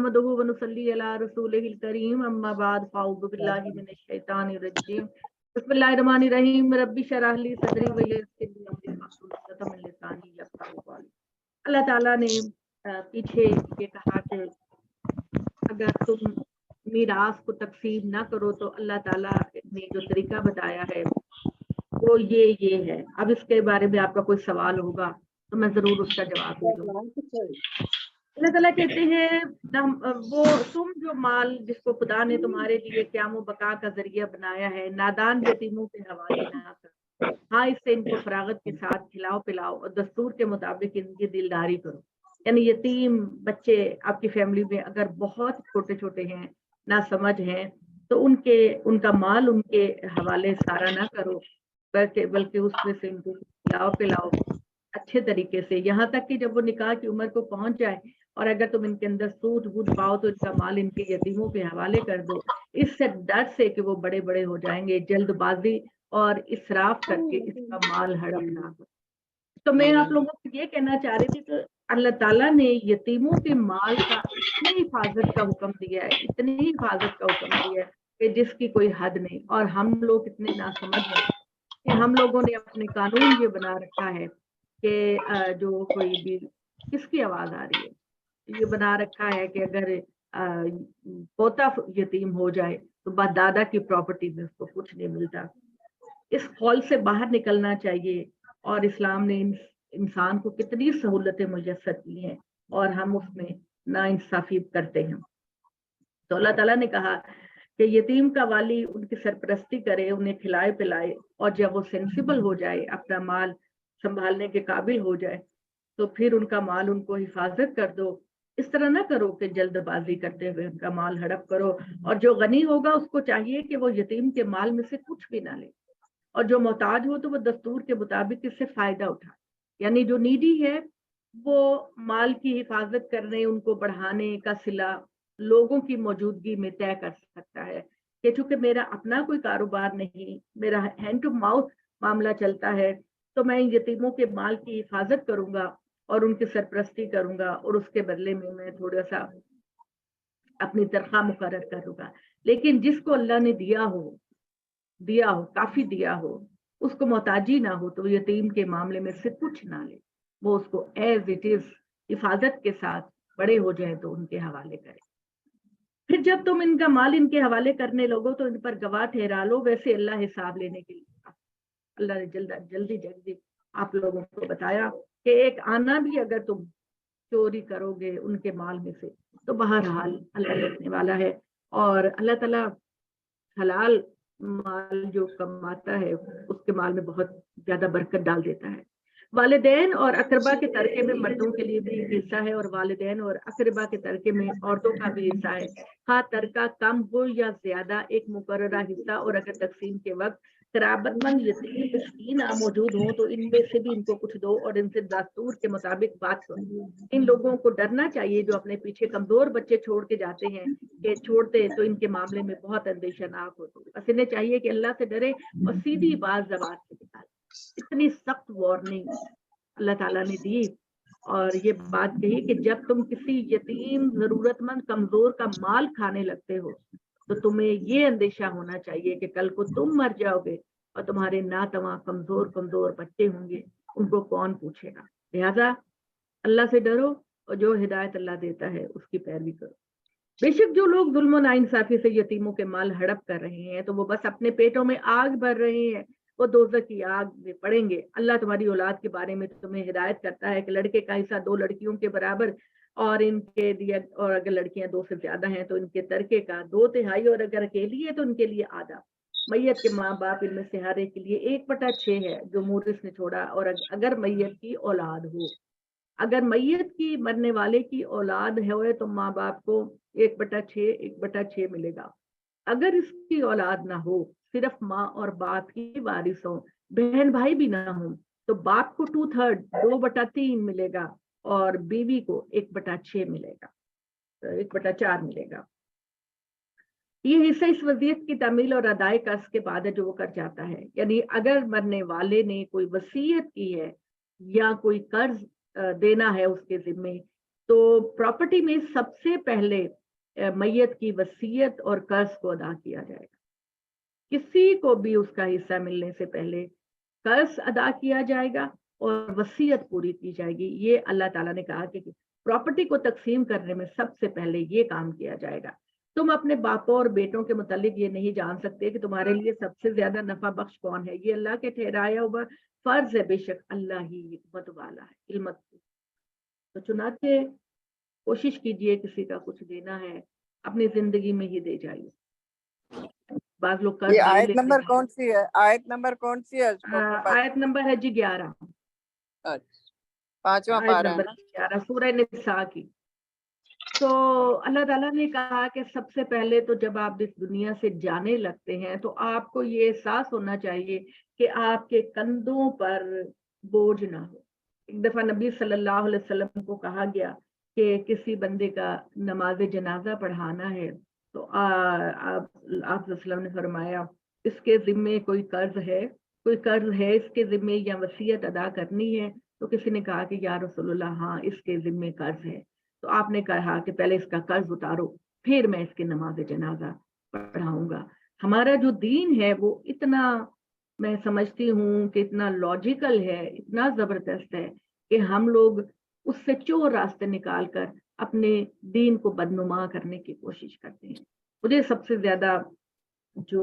नहमदुहु व नुसल्ली अला रसूलिहिल करीम अम्मा बाद फ़अऊज़ु बिल्लाहि मिनश शैतानिर रजीम बिस्मिल्लाहिर रहमानिर रहीम रब्बि शरह ली सदरी व यस्सिर ली अमरी वाहलुल उक़दतम मिन लिसानी यफ़क़हू क़ौली। अल्लाह ताला ने पीछे ये कहा कि अगर तुम मीरास को तकसीम ना करो तो अल्लाह ताला ने जो तरीका बताया है वो ये है। अब इसके बारे में आपका कोई सवाल होगा तो मैं जरूर उसका जवाब दे दूँ। अल्लाह ताला कहते हैं वो तुम जो माल जिसको खुदा ने तुम्हारे लिए क़याम बका का जरिया बनाया है नादान यतीमों के हवाले ना करो। हाँ, इससे इनको फरागत के साथ खिलाओ पिलाओ और दस्तूर के मुताबिक इनकी दिलदारी करो। यानी यतीम बच्चे आपकी फैमिली में अगर बहुत छोटे छोटे हैं, ना समझ हैं, तो उनका माल उनके हवाले सारा ना करो, बल्कि उसमें से इनको खिलाओ पिलाओ अच्छे तरीके से, यहाँ तक कि जब वो निकाह की उम्र को पहुंच जाए और अगर तुम इनके अंदर सूझ बूझ पाओ तो इनका माल इनके यतीमों के हवाले कर दो, इससे डर से कि वो बड़े बड़े हो जाएंगे, जल्दबाजी और इसराफ करके इसका माल हड़प ना करो। तो मैं आप लोगों को ये कहना चाह रही थी कि अल्लाह ताला ने यतीमों के माल का इतनी हिफाजत का हुक्म दिया है, इतनी हिफाजत का हुक्म दिया है कि जिसकी कोई हद नहीं। और हम लोग इतने नासमझ हैं कि हम लोगों ने अपने कानून ये बना रखा है कि जो कोई भी किसकी आवाज आ रही है, ये बना रखा है कि अगर पोता यतीम हो जाए तो दादा की प्रॉपर्टी में उसको कुछ नहीं मिलता। इस खौल से बाहर निकलना चाहिए और इस्लाम ने इंसान को कितनी सहूलतें मुयस्सर की हैं और हम उसमें नाइंसाफी करते हैं। तो अल्लाह ताला ने कहा कि यतीम का वाली उनकी सरपरस्ती करे, उन्हें खिलाए पिलाए, और जब वो सेंसिबल हो जाए, अपना माल संभालने के काबिल हो जाए, तो फिर उनका माल उनको हिफाजत कर दो। इस तरह ना करो कि जल्दबाजी करते हुए उनका माल हड़प करो। और जो गनी होगा उसको चाहिए कि वो यतीम के माल में से कुछ भी ना ले, और जो मोहताज हो तो वो दस्तूर के मुताबिक इससे फायदा उठाए। यानी जो नीडी है वो माल की हिफाजत करने, उनको बढ़ाने का सिला लोगों की मौजूदगी में तय कर सकता है कि चूंकि मेरा अपना कोई कारोबार नहीं, मेरा हैंड टू माउथ मामला चलता है, तो मैं यतीमों के माल की हिफाजत करूंगा और उनकी सरपरस्ती करूंगा और उसके बदले में मैं थोड़ा सा अपनी तनख्वाह मुकर्रर करूंगा। लेकिन जिसको अल्लाह ने दिया हो काफी दिया हो, उसको मोहताजी ना हो, तो यतीम के मामले में से कुछ ना ले, वो उसको एज इट इज हिफाजत के साथ बड़े हो जाए तो उनके हवाले करे। फिर जब तुम इनका माल इनके हवाले करने लगो तो इन पर गवाह ठहरा लो, वैसे अल्लाह हिसाब लेने के लिए। अल्लाह ने जल्दी आप लोगों को बताया कि एक आना भी अगर तुम चोरी करोगे उनके माल में से तो बहरहाल अल्लाह देखने वाला है। और अल्लाह ताला हलाल माल जो कमाता है उसके माल में बहुत ज्यादा बरकत डाल देता है। वालिदैन और अकरबा के तरके में मर्दों के लिए भी हिस्सा है और वालिदैन और अकरबा के तरके में औरतों का भी हिस्सा है। हाँ, तरका कम हो या ज्यादा एक मुकर्ररा हिस्सा, और अगर तकसीम के वक्त कराबतमंद यतीम मिस्कीन मौजूद हो तो इनमें से भी इनको कुछ दो और इनसे दस्तूर के मुताबिक बात करो। इन लोगों को डरना चाहिए जो अपने पीछे कमजोर बच्चे छोड़ के जाते हैं, कि छोड़ते तो इनके मामले में बहुत अंदेशानाक होते। बस इन्हें चाहिए कि अल्लाह से डरे और सीधी बात ज़बान से निकाले। इतनी सख्त वार्निंग अल्लाह ताला ने दी और ये बात कही कि जब तुम किसी यतीम जरूरतमंद कमजोर का माल खाने लगते हो तो तुम्हें ये अंदेशा होना चाहिए कि कल को तुम मर जाओगे और तुम्हारे नातवा कमजोर बच्चे होंगे, उनको कौन पूछेगा। लिहाजा अल्लाह से डरो और जो हिदायत अल्लाह देता है उसकी पैरवी करो। बेशक जो लोग जुल्म नाइंसाफी से यतीमों के माल हड़प कर रहे हैं तो वो बस अपने पेटों में आग भर रहे हैं, वो दोज़ख की आग में पड़ेंगे। अल्लाह तुम्हारी औलाद के बारे में तुम्हें हिदायत करता है कि लड़के का हिस्सा 2 लड़कियों के बराबर और इनके दिया, और अगर लड़कियां 2 से ज्यादा हैं तो इनके तरके का 2/3, और अगर अकेली है तो इनके लिए आधा। मैयत के माँ बाप इनमें से हर एक के लिए 1/6 है जो मूरिस ने छोड़ा, और अगर मैयत की औलाद हो, अगर मैयत की मरने वाले की औलाद है तो माँ बाप को 1/6 मिलेगा। अगर इसकी औलाद ना हो, सिर्फ माँ और बाप ही वारिस हो, बहन भाई भी ना हो, तो बाप को 2/3 2/3 मिलेगा और बीवी को 1/6 मिलेगा, 1/4 मिलेगा। ये हिस्सा इस वसीयत की तामील और अदाए कर्ज के बाद है जो वो कर जाता है। यानी अगर मरने वाले ने कोई वसीयत की है या कोई कर्ज देना है उसके जिम्मे, تو प्रॉपर्टी में सबसे पहले मैयत की वसीयत और कर्ज को अदा किया जाएगा। किसी को भी उसका हिस्सा मिलने से पहले कर्ज अदा किया जाएगा और वसीयत पूरी की जाएगी। ये अल्लाह ताला ने कहा कि प्रॉपर्टी को तकसीम करने में सबसे पहले ये काम किया जाएगा। तुम अपने बापों और बेटों के मुतालिक ये नहीं जान सकते कि तुम्हारे लिए सबसे ज्यादा नफा बख्श कौन है, ये अल्लाह के ठहराया हुआ फर्ज है, बेशक अल्लाह ही हिकमत वाला है, इल्मत। तो चुनाचे कोशिश कीजिए, किसी का कुछ देना है अपनी जिंदगी में ही दे जाइए। बाज लोग ये कर्ज ले आयत लेते नंबर हैं। कौन सी है? आयत नंबर कौन सी है उसको अपने पास? आयत नंबर है जी 11। अच्छा, 5वां आयत पारा है नंबर ना? 11 सूरह निसा की। तो अल्लाह ताला ने कहा कि सबसे पहले तो जब आप इस दुनिया से जाने लगते हैं तो आपको ये एहसास होना चाहिए कि आपके कंधों पर बोझ ना हो। एक दफा नबी सल्लल्लाहु अलैहि वसल्लम को कहा गया कि किसी बंदे का नमाज जनाजा पढ़ाना है, तो आप वसल्लम ने फरमाया इसके जिम्मे कोई कर्ज है इसके जिम्मे या वसीयत अदा करनी है? तो किसी ने कहा कि या रसूलुल्लाह हाँ, इसके जिम्मे कर्ज है। तो आपने कहा कि पहले इसका कर्ज उतारो, फिर मैं इसकी नमाज जनाजा पढ़ाऊंगा। हमारा जो दीन है वो इतना, मैं समझती हूँ कि इतना लॉजिकल है, इतना जबरदस्त है कि हम लोग उससे चोर रास्ते निकाल कर अपने दीन को बदनुमा करने की कोशिश करते हैं। मुझे सबसे ज्यादा जो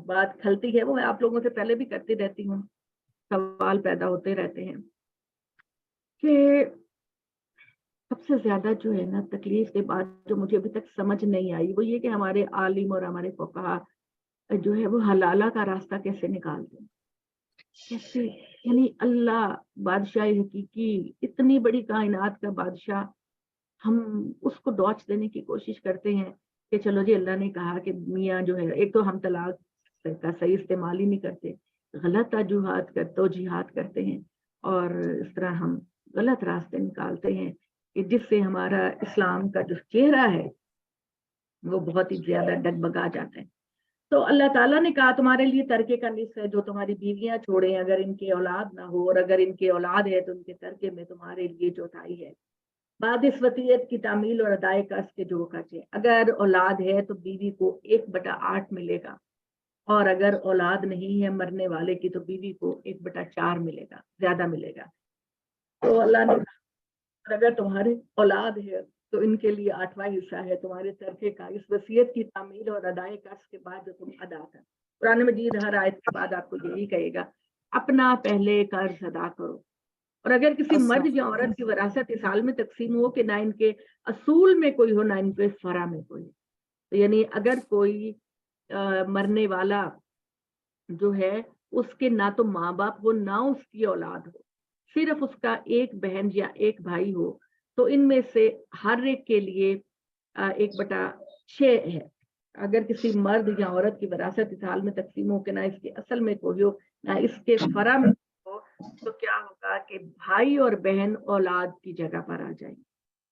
बात खलती है वो मैं आप लोगों से पहले भी करती रहती हूँ, सवाल पैदा होते रहते हैं कि सबसे ज्यादा जो है ना तकलीफ के बाद जो मुझे अभी तक समझ नहीं आई वो ये कि हमारे आलिम और हमारे फुक़हा जो है वो हलाला का रास्ता कैसे निकालते हैं, कैसे, यानी अल्लाह बादशाह हकीकी, इतनी बड़ी कायनात का बादशाह, हम उसको डॉच देने की कोशिश करते हैं कि चलो जी अल्लाह ने कहा कि मियाँ जो है, एक तो हम तलाक का सही इस्तेमाल ही नहीं करते, गलत तजुहात कर तौजीहात करते हैं और इस तरह हम गलत रास्ते निकालते हैं कि जिससे हमारा इस्लाम का जो चेहरा है वो बहुत ही ज्यादा डगमगा जाता है। तो अल्लाह ताला ने कहा तुम्हारे लिए तरके का निस्फ है, जो तुम्हारी बीवियां छोड़े अगर इनके औलाद ना हो, और अगर इनके औलाद है तो उनके तरके में तुम्हारे लिए चौथाई है। बाद इस वसीयत की तामील और अदाए कर्ज के जो खर्च है, अगर औलाद है तो बीवी को 1/8 मिलेगा, और अगर औलाद नहीं है मरने वाले की तो बीवी को 1/4 मिलेगा, ज्यादा मिलेगा। तो अल्लाह ने, अगर तुम्हारे औलाद है तो इनके लिए 8वां हिस्सा है तुम्हारे तरके का, इस वसीयत की तामील और अदाए कर्ज के बाद जो तुम अदा कर। कुरान मजीद हर आयत के बाद आपको यही कहेगा, अपना पहले कर्ज अदा करो। और अगर किसी मर्द या औरत की विरासत इस हाल में तकसीम हो कि ना इनके असूल में कोई हो ना इनके फरा में कोई, तो यानी अगर कोई मरने वाला जो है उसके ना तो माँ बाप हो ना उसकी औलाद हो, सिर्फ उसका एक बहन या एक भाई हो, तो इनमें से हर एक के लिए 1/6 है। अगर किसी मर्द या औरत की विरासत इस हाल में तकसीम हो कि ना इसके असल में कोई हो ना इसके फरा में हो, तो क्या होगा कि भाई और बहन औलाद की जगह पर आ जाएंगे।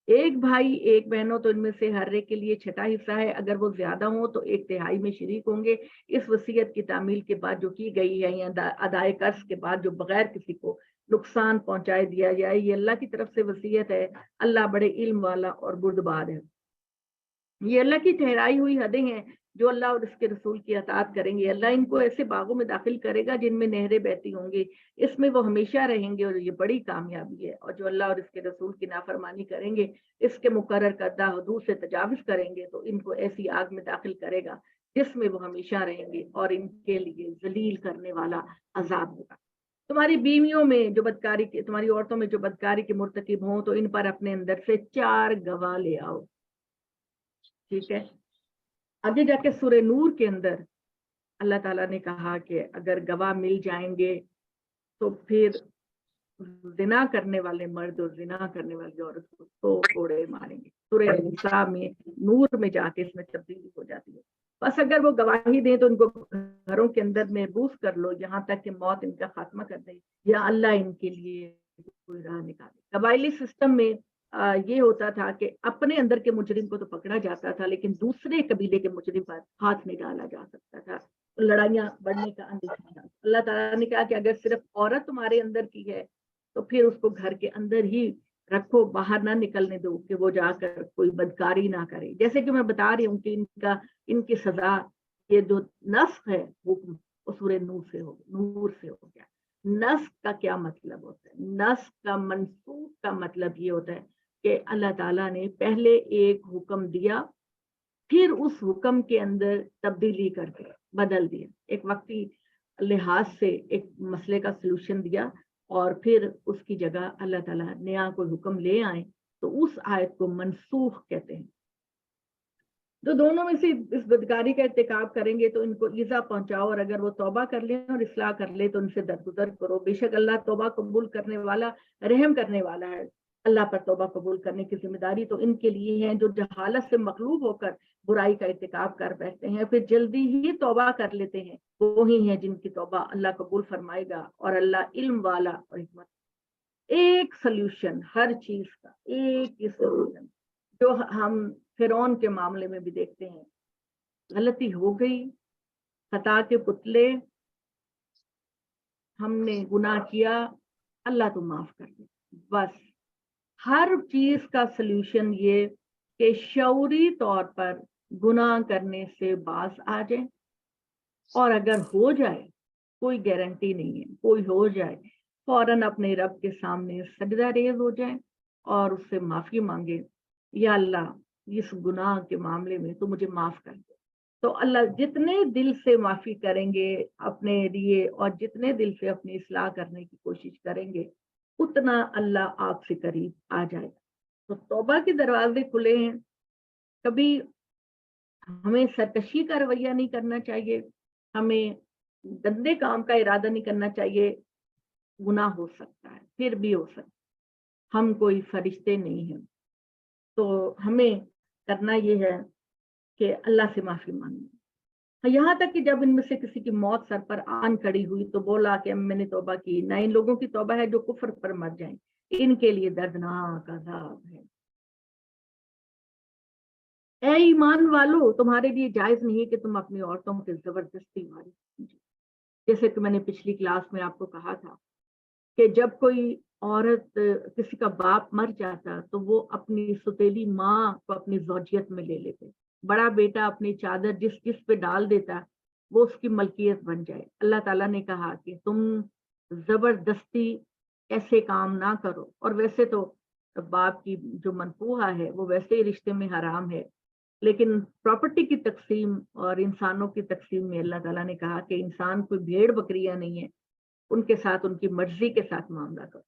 एक भाई एक बहन हो तो इनमें से हर एक के लिए 6वां हिस्सा है, अगर वो ज्यादा हो तो 1/3 में शरीक होंगे। इस वसीयत की तामील के बाद जो की गई है या अदाए कर्ज के बाद जो बगैर किसी को नुकसान पहुंचाए दिया जाए, ये अल्लाह की तरफ से वसीयत है। अल्लाह बड़े इल्म वाला और बुर्दबार है। ये अल्लाह की ठहराई हुई हदें हैं, जो अल्लाह और उसके रसूल की अताअत करेंगे अल्लाह इनको ऐसे बागों में दाखिल करेगा जिनमें नहरें बहती होंगी, इसमें वो हमेशा रहेंगे और ये बड़ी कामयाबी है। और जो अल्लाह और इसके रसूल की नाफरमानी करेंगे, इसके मुकर्रर करदा हुदूद से तजावुज करेंगे, तो इनको ऐसी आग में दाखिल करेगा जिसमें वो हमेशा रहेंगे और इनके लिए जलील करने वाला अजाब होगा। तुम्हारी बीवियों में जो बदकारी के, तुम्हारी औरतों में जो बदकारी के मुर्तकिब हों तो इन पर अपने अंदर से 4 गवाह ले आओ। ठीक है, आगे जाके सूरह नूर के अंदर अल्लाह ताला ने कहा कि अगर गवाह मिल जाएंगे तो फिर जिना करने वाले मर्द और जिना करने वाली औरत को तो कोड़े मारेंगे। सूरह निसा में नूर में जाके इसमें तब्दीली हो जाती है। बस अगर वो गवाही दें तो उनको घरों के अंदर महबूस कर लो यहाँ तक कि मौत इनका खात्मा कर दे या अल्लाह इनके लिए कोई राह निकाले। कबायली सिस्टम में ये होता था कि अपने अंदर के मुजरिम को तो पकड़ा जाता था, लेकिन दूसरे कबीले के मुजरिम पर हाथ नहीं डाला जा सकता था। तो लड़ाइयाँ बढ़ने का अंदेशा था। अल्लाह ताला ने कहा कि अगर सिर्फ औरत तुम्हारे अंदर की है तो फिर उसको घर के अंदर ही رکھو, باہر نہ نکلنے دو کہ وہ جا کر کوئی بدکاری نہ کرے. جیسے کہ میں بتا رہی ہوں کہ ان کی سزا, یہ جو نسخ ہے وہ سورہ نور سے ہو گیا. نسخ کا کیا مطلب ہوتا ہے؟ نسخ کا, منسوخ کا مطلب یہ ہوتا ہے کہ اللہ تعالیٰ نے پہلے ایک حکم دیا, پھر اس حکم کے اندر تبدیلی کر کے بدل دیا, ایک وقتی لحاظ سے ایک مسئلے کا سلوشن دیا, اور پھر اس کی جگہ اللہ تعالیٰ نیا کوئی حکم لے آئے, تو اس آیت کو منسوخ کہتے ہیں. تو دونوں میں سے اس بدکاری کا ارتکاب کریں گے تو ان کو ایذا پہنچاؤ, اور اگر وہ توبہ کر لیں اور اصلاح کر لیں تو ان سے درگزر کرو. بے شک اللہ توبہ قبول کرنے والا, رحم کرنے والا ہے. اللہ پر توبہ قبول کرنے کی ذمہ داری تو ان کے لیے ہے جو جہالت سے مغلوب ہو کر برائی کا ارتکاب کر بیٹھتے ہیں, پھر جلدی ہی توبہ کر لیتے ہیں. وہی ہیں جن کی توبہ اللہ قبول فرمائے گا, اور اللہ علم والا اور حکمت. ایک سلیوشن ہر چیز کا, ایک ہی سلیوشن جو ہم فرعون کے معاملے میں بھی دیکھتے ہیں. غلطی ہو گئی, خطا کے پتلے, ہم نے گناہ کیا, اللہ تو معاف کر دے. بس ہر چیز کا سلیوشن یہ کہ شعوری طور پر گناہ کرنے سے باز آ جائے, اور اگر ہو جائے, کوئی گارنٹی نہیں ہے, کوئی ہو جائے, فوراً اپنے رب کے سامنے سجدہ ریز ہو جائے اور اس سے معافی مانگے, یا اللہ اس گناہ کے معاملے میں تو مجھے معاف کر دے. تو اللہ جتنے دل سے معافی کریں گے اپنے لیے, اور جتنے دل سے اپنی اصلاح کرنے کی کوشش کریں گے, اتنا اللہ آپ سے قریب آ جائے گا. تو توبہ کے دروازے کھلے ہیں. کبھی ہمیں سرکشی کا رویہ نہیں کرنا چاہیے, ہمیں گندے کام کا ارادہ نہیں کرنا چاہیے. گناہ ہو سکتا ہے, پھر بھی ہو سکتا ہے, ہم کوئی فرشتے نہیں ہیں. تو ہمیں کرنا یہ ہے کہ اللہ سے معافی مانگیں. یہاں تک کہ جب ان میں سے کسی کی موت سر پر آن کھڑی ہوئی تو بولا کہ میں نے توبہ کی. نہ ان لوگوں کی توبہ ہے جو کفر پر مر جائیں, ان کے لیے دردناک عذاب ہے. اے ایمان والو, تمہارے لیے جائز نہیں کہ تم اپنی عورتوں کے زبردستی وارث سمجھو. جیسے کہ میں نے پچھلی کلاس میں آپ کو کہا تھا کہ جب کوئی عورت, کسی کا باپ مر جاتا تو وہ اپنی ستیلی ماں کو اپنی زوجیت میں لے لیتے. بڑا بیٹا اپنی چادر جس پہ ڈال دیتا وہ اس کی ملکیت بن جائے. اللہ تعالیٰ نے کہا کہ تم زبردستی ایسے کام نہ کرو. اور ویسے تو باپ کی جو منقوہ ہے وہ ویسے ہی رشتے میں حرام ہے, لیکن پراپرٹی کی تقسیم اور انسانوں کی تقسیم میں اللہ تعالیٰ نے کہا کہ انسان کوئی بھیڑ بکریاں نہیں ہے, ان کے ساتھ ان کی مرضی کے ساتھ معاملہ کرو.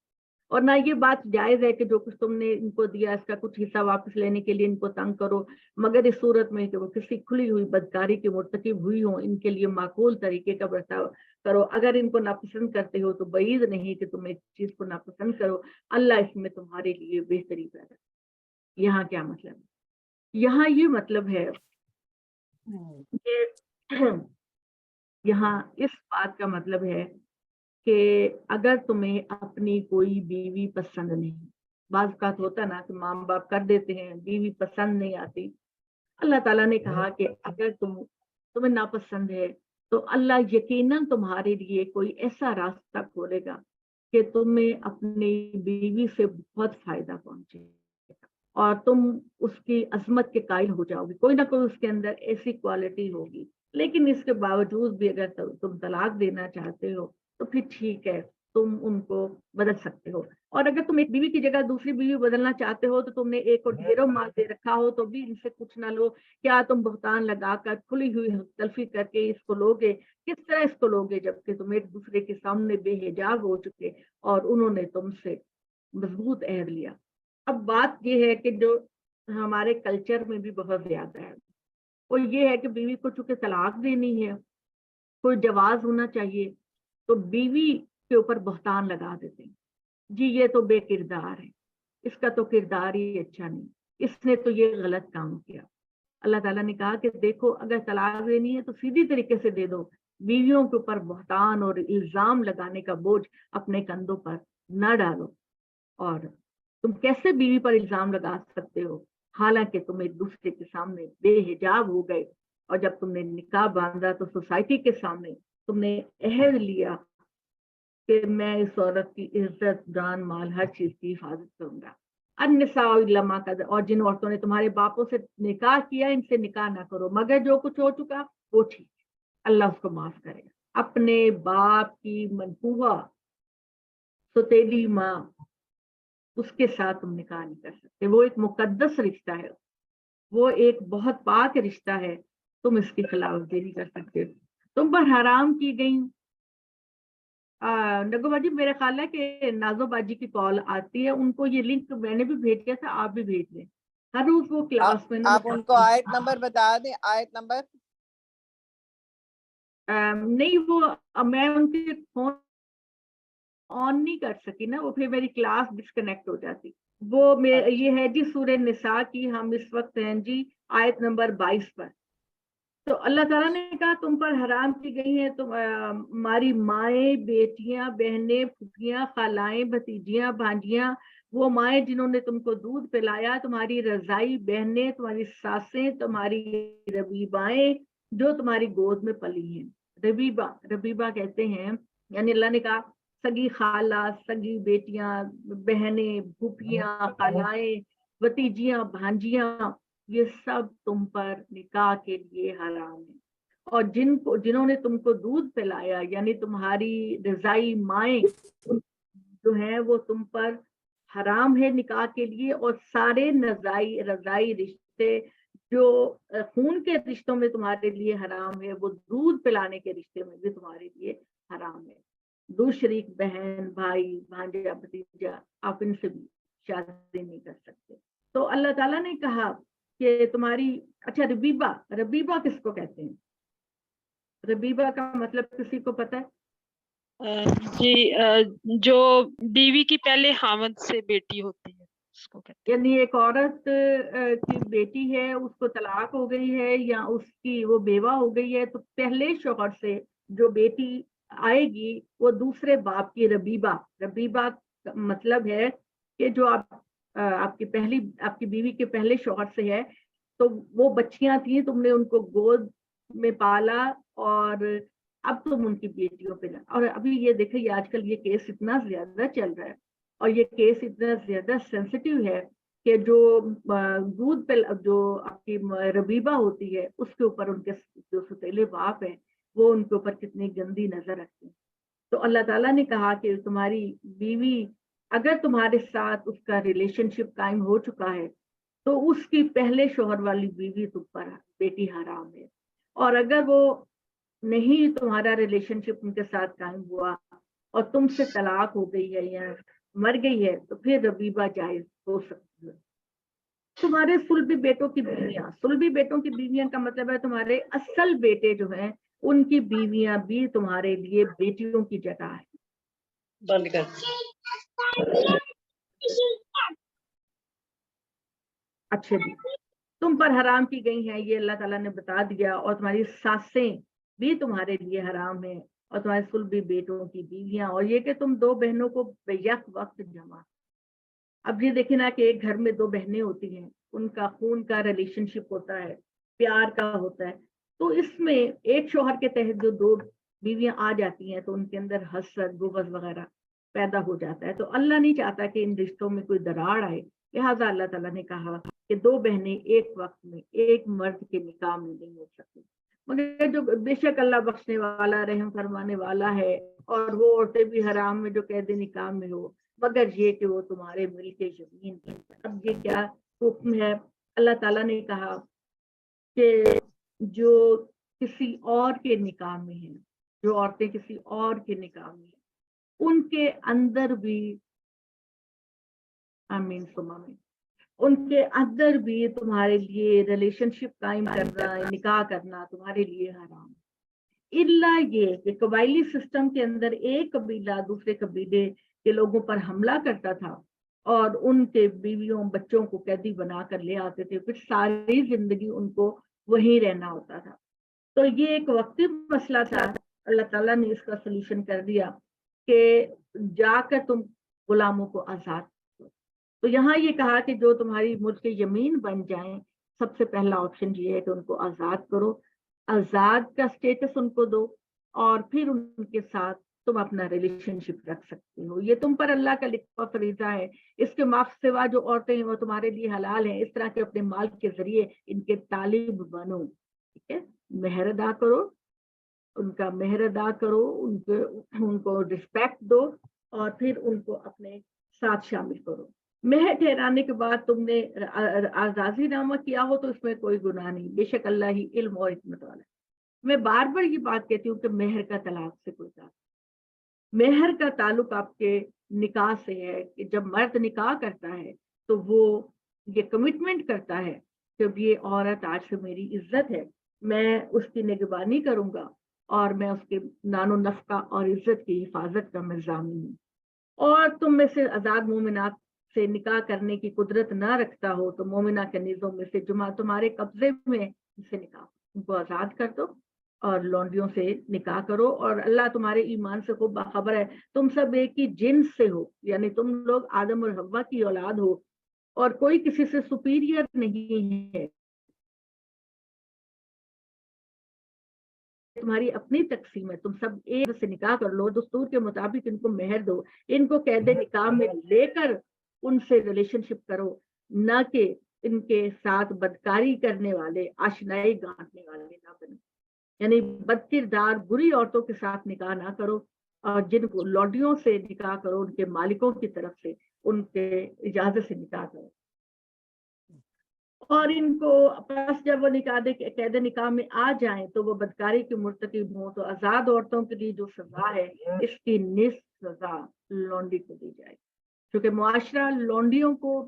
اور نہ یہ بات جائز ہے کہ جو کچھ تم نے ان کو دیا اس کا کچھ حصہ واپس لینے کے لیے ان کو تنگ کرو, مگر اس صورت میں کہ وہ کسی کھلی ہوئی بدکاری کے مرتکب ہوئی ہوں, ان کے لیے معقول طریقے کا برتاؤ کرو. اگر ان کو ناپسند کرتے ہو تو بعید نہیں کہ تم ایک چیز کو ناپسند کرو, اللہ اس میں تمہارے لیے بہتری پیدا. یہاں کیا مطلب ہے؟ یہاں یہ مطلب ہے کہ یہاں اس بات کا مطلب ہے کہ اگر تمہیں اپنی کوئی بیوی پسند نہیں, بعض اوقات ہوتا نا کہ ماں باپ کر دیتے ہیں, بیوی پسند نہیں آتی. اللہ تعالیٰ نے کہا کہ اگر تمہیں ناپسند ہے تو اللہ یقیناً تمہارے لیے کوئی ایسا راستہ کھولے گا کہ تمہیں اپنی بیوی سے بہت فائدہ پہنچے اور تم اس کی عظمت کے قائل ہو جاؤ گے. کوئی نہ کوئی اس کے اندر ایسی کوالٹی ہوگی, لیکن اس کے باوجود بھی اگر تم طلاق دینا چاہتے ہو تو پھر ٹھیک ہے, تم ان کو بدل سکتے ہو. اور اگر تم ایک بیوی کی جگہ دوسری بیوی بدلنا چاہتے ہو تو تم نے ایک اور ڈھیروں مال دے رکھا ہو تو بھی ان سے کچھ نہ لو. کیا تم بہتان لگا کر کھلی ہوئی تلفی کر کے اس کو لوگے؟ کس طرح اس کو لوگے جبکہ تم ایک دوسرے کے سامنے بے حجاب ہو چکے اور انہوں نے تم سے مضبوط عہد لیا. اب بات یہ ہے کہ جو ہمارے کلچر میں بھی بہت زیادہ ہے وہ یہ ہے کہ بیوی کو چونکہ طلاق دینی ہے, کوئی جواز ہونا چاہیے, تو بیوی کے اوپر بہتان لگا دیتے ہیں. جی یہ تو بے کردار ہے, اس کا تو کردار ہی اچھا نہیں, اس نے تو یہ غلط کام کیا. اللہ تعالیٰ نے کہا کہ دیکھو اگر طلاق دینی ہے تو سیدھی طریقے سے دے دو, بیویوں کے اوپر بہتان اور الزام لگانے کا بوجھ اپنے کندھوں پر نہ ڈالو. اور تم کیسے بیوی پر الزام لگا سکتے ہو حالانکہ تم ایک دوسرے کے سامنے بے حجاب ہو گئے, اور جب تم نے نکاح باندھا تو سوسائٹی کے سامنے تم نے عہد لیا کہ میں اس عورت کی عزت, جان, مال, ہر چیز کی حفاظت کروں گا. अन्निसाउ इल्ला मा कद, और जिन औरतों ने तुम्हारे बापों से निकाह किया इनसे निकाह ना करो, मगर जो कुछ हो चुका वो ठीक है, अल्लाह उसको माफ करेगा। अपने बाप की मनपूहा सौतेली माँ, उसके साथ तुम निकाह नहीं कर सकते, वो एक मुकद्दस रिश्ता है, वो एक बहुत पाक रिश्ता है, तुम इसकी खिलाफवर्जी नहीं कर सकते। तुम पर हराम की गई। नगो बाजी, मेरा ख्याल है कि नाजो बाजी की कॉल आती है, उनको ये लिंक मैंने भी भेज दिया था, आप भी भेज दें। हर रोज वो क्लास में ना आप उनको आयत नंबर बता दें, आयत नंबर। नहीं, वो मैं उनके फोन ऑन नहीं कर सकी ना, वो फिर मेरी क्लास डिस्कनेक्ट हो जाती। वो ये है जी सूरह निसा की, हम इस वक्त हैं जी आयत नंबर 22 पर। तो अल्लाह ताला ने कहा तुम पर हराम की गई है तुम्हारी माएँ, बेटियां, बहनें, फुफियां, खालाएं, भतीजियां, भांजियां, वो माएँ जिन्होंने तुमको दूध पिलाया, तुम्हारी रजाई बहनें, तुम्हारी सासें, तुम्हारी रबीबाएं जो तुम्हारी गोद में पली हैं। रबीबा, रबीबा कहते हैं, यानी अल्लाह ने कहा सगी खाला, सगी बेटियां, बहनें, फूफियां, खालाएं, भतीजियां, भांजियां, ये सब तुम पर निकाह के लिए हराम है। और जिन्होंने तुमको दूध पिलाया, यानी तुम्हारी रजाई माएँ जो हैं, वो तुम पर हराम है निकाह के लिए। और सारे रजाई रिश्ते जो खून के रिश्तों में तुम्हारे लिए हराम है, वो दूध पिलाने के रिश्ते में भी तुम्हारे लिए हराम है। दूसरीक बहन, भाई, भांजा, भतीजा, आप इनसे भी शादी नहीं कर सकते। तो अल्लाह ताला ने कहा कि तुम्हारी, अच्छा रबीबा, रबीबा किसको कहते हैं? रबीबा का मतलब किसी को पता है? जी, जो बीवी की पहले हामद से बेटी होती है उसको कहते यानी एक औरत की बेटी है, उसको तलाक हो गई है या उसकी वो बेवा हो गई है, तो पहले शौहर से जो बेटी आएगी वो दूसरे बाप की रबीबा। रबीबा का मतलब है कि जो आपकी बीवी के पहले शौहर से है, तो वो बच्चियां थी, तुमने उनको गोद में पाला और अब तुम उनकी बेटियों पे और अभी ये देखिए, ये आजकल ये केस इतना ज्यादा चल रहा है और ये केस इतना ज्यादा सेंसिटिव है कि जो दूध पे जो आपकी रबीबा होती है, उसके ऊपर उनके जो सौतेले बाप हैं, वो उनके ऊपर कितनी गंदी नजर रखते हैं। तो अल्लाह ताला ने कहा कि तुम्हारी बीवी, अगर तुम्हारे साथ उसका रिलेशनशिप कायम हो चुका है, तो उसकी पहले शोहर वाली बीवी तुम पर बेटी हराम है। और अगर वो नहीं, तुम्हारा रिलेशनशिप उनके साथ कायम हुआ और तुमसे तलाक हो गई है या मर गई है, तो फिर रबीबा जायज हो सकती है। तुम्हारे सुलभी बेटों की बीवियां, सुलभी बेटों की बीवियां का मतलब है तुम्हारे असल बेटे जो हैं, उनकी बीवियां भी तुम्हारे लिए बेटियों की जगह है। बंद कर। अच्छा जी, तुम पर हराम की गई हैं, ये अल्लाह ताला ने बता दिया। और तुम्हारी सासें भी तुम्हारे लिए हराम है, और तुम्हारे सुलभी बेटों की बीवियां, और ये कि तुम दो बहनों को बेयक वक्त जमा। अब ये देखिए ना कि एक घर में दो बहनें होती हैं, उनका खून का रिलेशनशिप होता है, प्यार का होता है, तो इसमें एक शौहर के तहत जो दो बीवियां आ जाती हैं, तो उनके अंदर हसद, बुग़्ज़ वगैरह पैदा हो जाता है। तो अल्लाह नहीं चाहता कि इन रिश्तों में कोई दरार आए, लिहाजा अल्लाह ताला ने कहा कि दो बहनें एक वक्त में एक मर्द के निकाह में नहीं हो सकती। मगर जो बेशक अल्लाह बख्शने वाला, रहम फरमाने वाला है, और वो औरतें भी हराम में जो कैद निकाह में हो, मगर ये कि वो तुम्हारे मिल के जमीन पर। अब ये क्या हुक्म है? अल्लाह ताला ने कहा कि जो किसी और के निकाह में है, जो औरतें किसी और के निकाह में है, उनके अंदर भी, आमीन सुमा में, उनके अंदर भी तुम्हारे लिए रिलेशनशिप कायम करना, निकाह करना तुम्हारे लिए हराम है। इल्ला ये कि कबायली सिस्टम के अंदर एक कबीला दूसरे कबीले के लोगों पर हमला करता था और उनके बीवियों बच्चों को कैदी बना कर ले आते थे, फिर सारी जिंदगी उनको वहीं रहना होता था। तो ये एक वक्ती मसला था, अल्लाह ताला ने इसका सलूशन कर दिया कि जाकर तुम गुलामों को आजाद करो। तो यहाँ ये कहा कि जो तुम्हारी मुल्क के यमीन बन जाएं, सबसे पहला ऑप्शन ये है कि उनको आजाद करो, आजाद का स्टेटस उनको दो, और फिर उनके साथ तुम अपना रिलेशनशिप रख सकते हो। ये तुम पर अल्लाह का लिखा फरीजा है। इसके माफ सिवा जो औरतें हैं वो तुम्हारे लिए हलाल हैं। इस तरह के अपने माल के जरिए इनके तालिब बनो, ठीक है। मेहर अदा करो, उनका मेहर अदा करो, उनको रिस्पेक्ट दो और फिर उनको अपने साथ शामिल करो। मेहर ठहराने के बाद तुमने आजादी नामा किया हो तो इसमें कोई गुनाह नहीं, बेशक अल्लाह ही इल्म और हिकमत वाला है। मैं बार बार ये बात कहती हूँ कि मेहर का तलाक से कोई ताल्लुक, मेहर का ताल्लुक आपके निकाह से है कि जब मर्द निकाह करता है तो वो ये कमिटमेंट करता है कि अब ये औरत आज से मेरी इज्जत है, मैं उसकी निगरानी करूंगा और मैं उसके नानो नफका और इज्जत की हिफाजत का मैं ज़ामिन हूँ। और तुम में से आजाद मोमिनात से निकाह करने की कुदरत ना रखता हो तो मोमिना कनीजों में से जुमा तुम्हारे कब्जे में उनसे निकाह, उनको आजाद कर दो और लौंडियों से निकाह करो। और अल्लाह तुम्हारे ईमान से खूब बाखबर है, तुम सब एक ही जिन्स से हो, यानी तुम लोग आदम और हव्वा की औलाद हो और कोई किसी से सुपीरियर नहीं है। तुम्हारी अपनी तकसीम है, तुम सब एक से निकाह कर लो, दस्तूर के मुताबिक इनको मेहर दो, इनको कैद निकाह में लेकर उनसे रिलेशनशिप करो, न कि इनके साथ बदकारी करने वाले, आशनाई गांठने वाले ना बनो। यानी बदकिरदार बुरी औरतों के साथ निकाह ना करो और जिनको लौंडियों से निकाह करो उनके मालिकों की तरफ से, उनके इजाजत से निकाह करो। और इनको बस जब वो कैद निकाह में आ जाएं तो वो बदकारी के मुर्तकिब हों तो आजाद औरतों के लिए जो सजा है इसकी निस्फ सजा लौंडी को दी जाए, क्योंकि मुआशरा लौंडियों को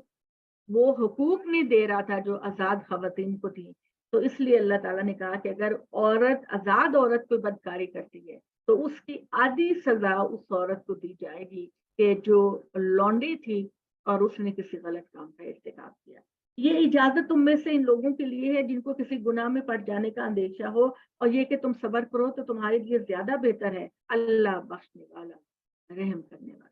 वो हुकूक नहीं दे रहा था जो आजाद खवातीन को थी। तो इसलिए अल्लाह ताला ने कहा कि अगर औरत आजाद औरत कोई बदकारी करती है तो उसकी आधी सजा उस औरत को दी जाएगी कि जो लौंडी थी और उसने किसी गलत काम का इर्तिकाब किया। ये इजाजत तुम में से इन लोगों के लिए है जिनको किसी गुनाह में पड़ जाने का अंदेशा हो, और ये कि तुम सब्र करो तो तुम्हारे लिए ज्यादा बेहतर है। अल्लाह बख्शने वाला, रहम करने वाला।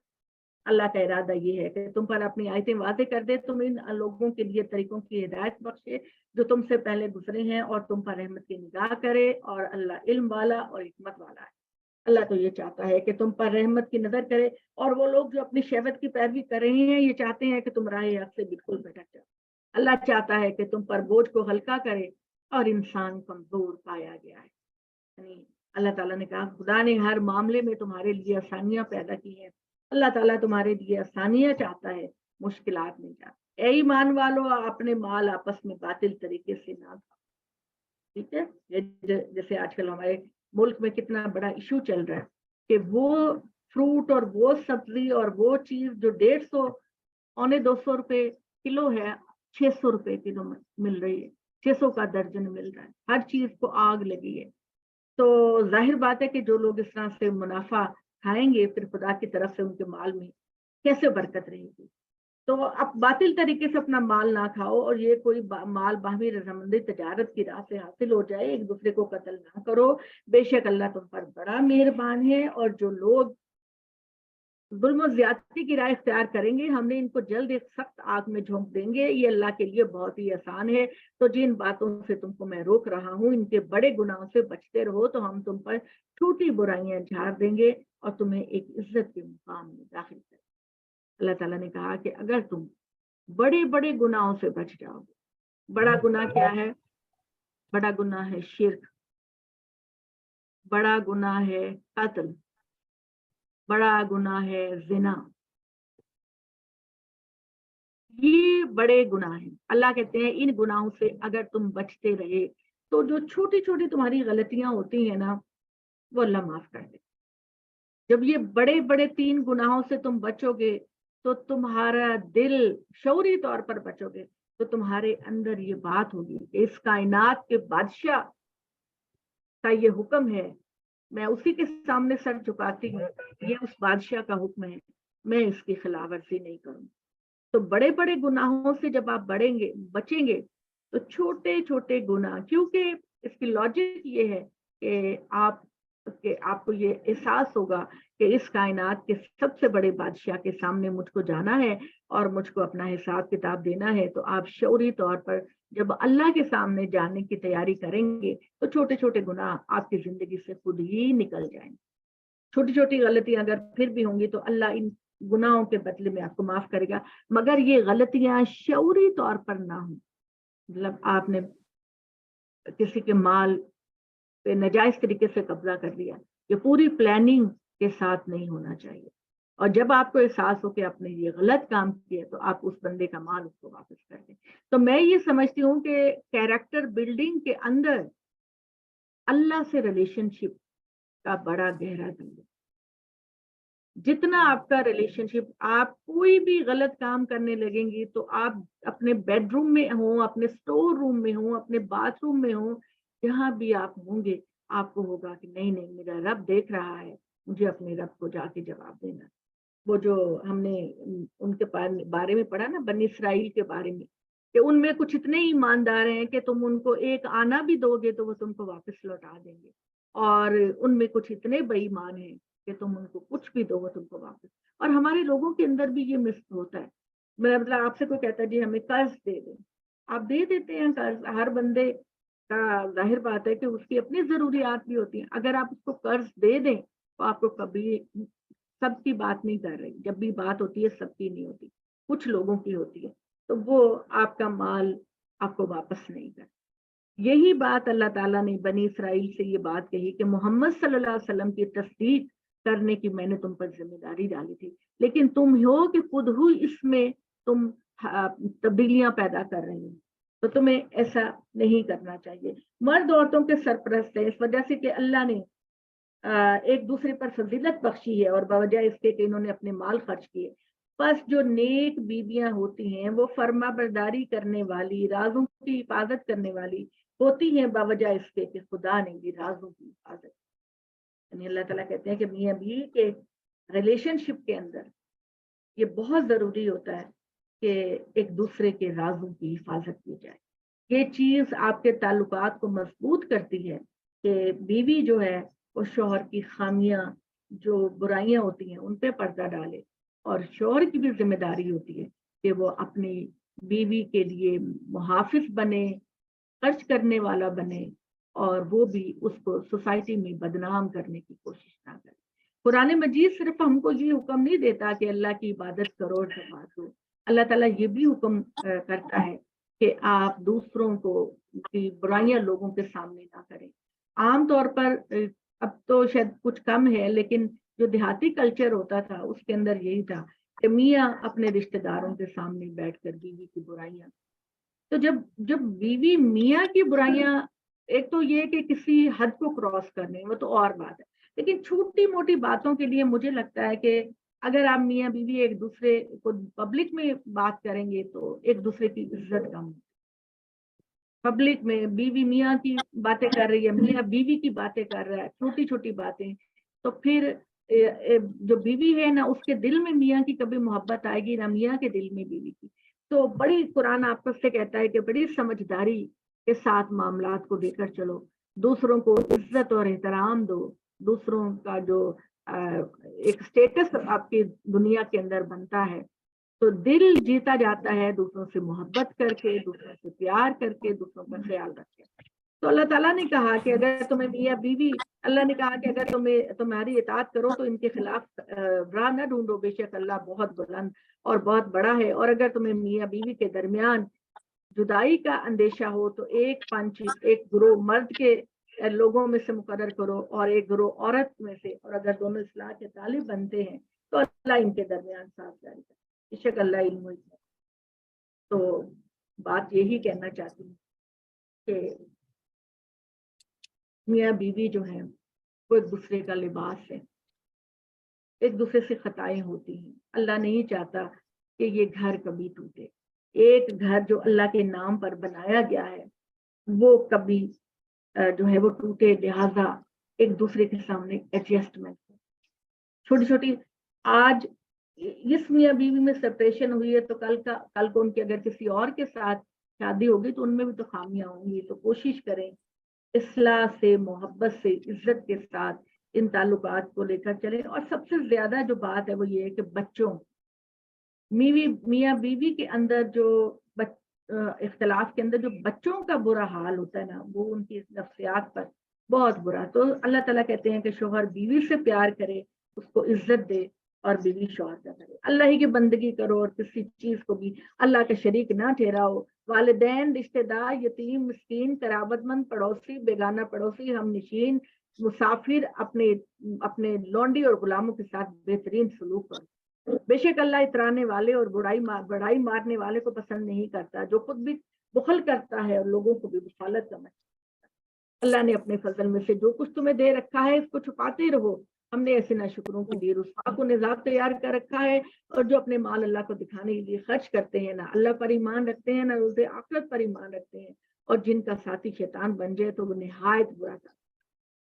अल्लाह का इरादा ये है कि तुम पर अपनी आयतें वाज़ेह कर दे, तुम इन लोगों के लिए तरीकों की हिदायत बख्शे जो तुमसे पहले गुजरे हैं और तुम पर रहमत की निगाह करे। और अल्लाह इल्म वाला और हिकमत वाला है। अल्लाह तो ये चाहता है कि तुम पर रहमत की नजर करे, और वो लोग जो अपनी शहवत की पैरवी कर रहे हैं ये चाहते हैं कि तुम राह हक से बिल्कुल भटक जाओ। अल्लाह चाहता है कि तुम पर बोझ को हल्का करे, और इंसान कमजोर पाया गया है। यानी अल्लाह ताला ने कहा खुदा ने हर मामले में तुम्हारे लिए आसानियां पैदा की हैं। अल्लाह ताला तुम्हारे लिए आसानियां चाहता है, मुश्किलात नहीं चाहता। ऐ ईमान वालों, अपने माल आपस में बातिल तरीके से ना खाओ, ठीक है। जैसे आजकल हमारे मुल्क में कितना बड़ा इशू चल रहा है कि वो फ्रूट और वो सब्जी और वो चीज जो 150 पौने 200 रुपए किलो है, 600 रुपए किलो में मिल रही है, 600 का दर्जन मिल रहा है। हर चीज को आग लगी है। तो जाहिर बात है कि जो लोग इस तरह से मुनाफा खाएंगे फिर खुदा की तरफ से उनके माल में कैसे बरकत रहेगी। तो अब बातिल तरीके से अपना माल ना खाओ, और ये कोई माल बाहमी रजामंदी तजारत की राह से हासिल हो जाए, एक दूसरे को कत्ल ना करो। बेशक अल्लाह तुम पर बड़ा मेहरबान है। और जो लोग जुल्म और ज्यादती की राह इख्तियार करेंगे हमने इनको जल्द एक सख्त आग में झोंक देंगे, ये अल्लाह के लिए बहुत ही आसान है। तो जिन बातों से तुमको मैं रोक रहा हूँ इनके बड़े गुनाहों से बचते रहो तो हम तुम पर छोटी बुराइयां झाड़ देंगे और तुम्हें एक इज्जत के मुकाम में दाखिल करेंगे। अल्लाह ताला ने कहा कि अगर तुम बड़े बड़े गुनाहों से बच जाओगे, बड़ा गुनाह क्या है? बड़ा गुनाह है शिर्क, बड़ा गुनाह है कत्ल, बड़ा गुनाह है जिना। ये बड़े गुनाह हैं। अल्लाह कहते हैं इन गुनाहों से अगर तुम बचते रहे तो जो छोटी छोटी तुम्हारी गलतियां होती हैं ना वो अल्लाह माफ कर दे। जब ये बड़े बड़े 3 गुनाहों से तुम बचोगे तो तुम्हारा दिल शऊरी तौर पर बचोगे, तो तुम्हारे अंदर ये बात होगी कि इस कायनात के बादशाह का ये हुक्म है, मैं उसी के सामने सर झुकाती हूँ, ये उस बादशाह का हुक्म है, मैं इसकी खिलाफवर्जी नहीं करूँ। तो बड़े बड़े गुनाहों से जब आप बचेंगे तो छोटे छोटे गुनाह, क्योंकि इसकी लॉजिक ये है कि आपको ये एहसास होगा कि इस कायनात के सबसे बड़े बादशाह के सामने मुझको जाना है और मुझको अपना हिसाब किताब देना है। तो आप शऊरी तौर पर जब अल्लाह के सामने जाने की तैयारी करेंगे तो छोटे छोटे गुनाह आपकी जिंदगी से खुद ही निकल जाएंगे। छोटी छोटी गलतियां अगर फिर भी होंगी तो अल्लाह इन गुनाहों के बदले में आपको माफ करेगा, मगर ये गलतियां शऊरी तौर पर ना हो। मतलब आपने किसी के माल पे नाजायज तरीके से कब्जा कर लिया, ये पूरी प्लानिंग के साथ नहीं होना चाहिए। और जब आपको एहसास हो कि आपने ये गलत काम किया तो आप उस बंदे का माल उसको वापस कर दें। तो मैं ये समझती हूँ कि कैरेक्टर बिल्डिंग के अंदर अल्लाह से रिलेशनशिप का बड़ा गहरा दिल है। जितना आपका रिलेशनशिप, आप कोई भी गलत काम करने लगेंगी तो आप अपने बेडरूम में हो, अपने स्टोर रूम में हो, अपने बाथरूम में हो, जहां भी आप होंगे आपको होगा कि नहीं नहीं मेरा रब देख रहा है, मुझे अपने रब को जाके जवाब देना। वो जो हमने उनके बारे में पढ़ा ना, बनी इसराइल के बारे में, कि उनमें कुछ इतने ईमानदार हैं कि तुम उनको एक आना भी दोगे तो वो तुमको वापस लौटा देंगे, और उनमें कुछ इतने बेईमान हैं कि तुम उनको कुछ भी दो वो तुमको वापस। और हमारे लोगों के अंदर भी ये मिस होता है। मतलब आपसे कोई कहता है जी हमें कर्ज दे दें, आप दे देते हैं कर्ज। हर बंदे का जाहिर बात है कि उसकी अपनी जरूरियात भी होती हैं। अगर आप उसको कर्ज दे दें तो आपको कभी, सबकी बात नहीं कर रही, जब भी बात होती है सबकी नहीं होती, कुछ लोगों की होती है, तो वो आपका माल आपको वापस नहीं कर। यही बात अल्लाह ताला ने बनी इसराइल से ये बात कही कि मोहम्मद सल्लल्लाहु अलैहि वसल्लम की तस्दीक करने की मैंने तुम पर जिम्मेदारी डाली थी, लेकिन तुम हो कि खुद ही इसमें तुम तब्दीलियां पैदा कर रहे हो, तो तुम्हें ऐसा नहीं करना चाहिए। मर्द औरतों के सरपरस्त है इस वजह से कि अल्लाह ने एक दूसरे पर फजीलत बख्शी है और बवजह इसके कि इन्होंने अपने माल खर्च किए। बस जो नेक बीबियां होती हैं वो फर्मा बरदारी करने वाली, राजों की हिफाजत करने वाली होती हैं, बवजह इसके कि खुदा ने भी राजों की हिफाजत। यानी अल्लाह ताला कहते हैं कि मियां बीवी के रिलेशनशिप के अंदर ये बहुत जरूरी होता है कि एक दूसरे के राजों की हिफाजत की जाए। ये चीज आपके ताल्लुकात को मजबूत करती है कि बीवी जो है वो शौहर की खामियां, जो बुराइयां होती हैं उन पे पर्दा डाले, और शौहर की भी जिम्मेदारी होती है कि वो अपनी बीवी के लिए मुहाफिज बने, खर्च करने वाला बने, और वो भी उसको सोसाइटी में बदनाम करने की कोशिश ना करे। कुरान मजीद सिर्फ हमको ये हुक्म नहीं देता कि अल्लाह की इबादत करो और नमाज दो, अल्लाह ताला ये भी हुक्म करता है कि आप दूसरों को की बुराइयां लोगों के सामने ना करें। आम तौर पर अब तो शायद कुछ कम है, लेकिन जो देहाती कल्चर होता था उसके अंदर यही था कि मियाँ अपने रिश्तेदारों के सामने बैठकर बीवी की बुराइयां। तो जब जब बीवी मियाँ की बुराइयां, एक तो ये कि किसी हद को क्रॉस करने, वो तो और बात है, लेकिन छोटी मोटी बातों के लिए मुझे लगता है कि अगर आप मियाँ बीवी एक दूसरे को पब्लिक में बात करेंगे तो एक दूसरे की इज्जत कम। पब्लिक में बीवी मियाँ की बातें कर रही है, मियाँ बीवी की बातें कर रहा है, छोटी छोटी बातें, तो फिर जो बीवी है ना उसके दिल में मियाँ की कभी मोहब्बत आएगी ना मियाँ के दिल में बीवी की। तो बड़ी कुरान आपस से कहता है कि बड़ी समझदारी के साथ मामलात को लेकर चलो, दूसरों को इज्जत और एहतराम दो, दूसरों का जो एक स्टेटस आपकी दुनिया के अंदर बनता है, तो दिल जीता जाता है दूसरों से मोहब्बत करके, दूसरों से प्यार करके, दूसरों का ख्याल रख के। तो अल्लाह ताला ने कहा कि अगर तुम्हें मियाँ बीवी, अल्लाह ने कहा कि अगर तुम्हारी इताअत करो तो इनके खिलाफ राह न ढूंढो, बेशक अल्लाह बहुत बुलंद और बहुत बड़ा है। और अगर तुम्हें मियाँ बीवी के दरमियान जुदाई का अंदेशा हो तो एक पंच, एक ग्रोह मर्द के लोगों में से मुकर्रर करो और एक ग्रोह औरत में से, और अगर दोनों इस्लाह के तालिब बनते हैं तो अल्लाह इनके दरमियान साफ जारी करे, बेशक अल्लाह इल्म है। तो बात यही कहना चाहती हूँ कि मियाँ बीवी जो है वो एक दूसरे का लिबास है, एक दूसरे से खताएं होती हैं। अल्लाह नहीं चाहता कि ये घर कभी टूटे। एक घर जो अल्लाह के नाम पर बनाया गया है वो कभी जो है वो टूटे, लिहाजा एक दूसरे के सामने एडजस्टमेंट, छोटी छोटी, आज इस मियाँ बीवी में सेपरेशन हुई है तो कल को उनकी अगर किसी और के साथ शादी होगी तो उनमें भी तो खामियां होंगी। तो कोशिश करें इस्लाह से, मोहब्बत से, इज्जत के साथ इन ताल्लुकात को लेकर चलें। और सबसे ज्यादा जो बात है वो ये है कि बच्चों, मियाँ बीवी के अंदर जो इख्तलाफ के अंदर जो बच्चों का बुरा हाल होता है ना, वो उनकी नफ्सियात पर बहुत बुरा। तो अल्लाह ताला कहते हैं कि शोहर बीवी से प्यार करे, उसको इज्जत दे, और बीवी शोहर का करे। अल्लाह ही की बंदगी करो और किसी चीज को भी अल्लाह के शरीक ना ठहराओ। वालिदैन, रिश्तेदार, यतीम, मिस्कीन, कराबतमंद, पड़ोसी, बेगाना पड़ोसी, हम नशीन, मुसाफिर, अपने अपने लौंडी और गुलामों के साथ बेहतरीन सलूक करो। बेशक अल्लाह इतराने वाले और बड़ाई मारने वाले को पसंद नहीं करता, जो खुद भी बुखल करता है और लोगों को भी बुखालत समझता है। अल्लाह ने अपने फजल में से जो कुछ तुम्हें दे रखा है इसको छुपाते रहो। हमने ऐसे नाशुक्रों के लिए रुसवा को निजात तैयार कर रखा है, और जो अपने माल अल्लाह को दिखाने के लिए खर्च करते हैं, ना अल्लाह पर ईमान रखते हैं, ना रोज़े आखिरत पर ईमान रखते हैं, और जिनका साथी शैतान बन जाए तो वो निहायत बुरा था।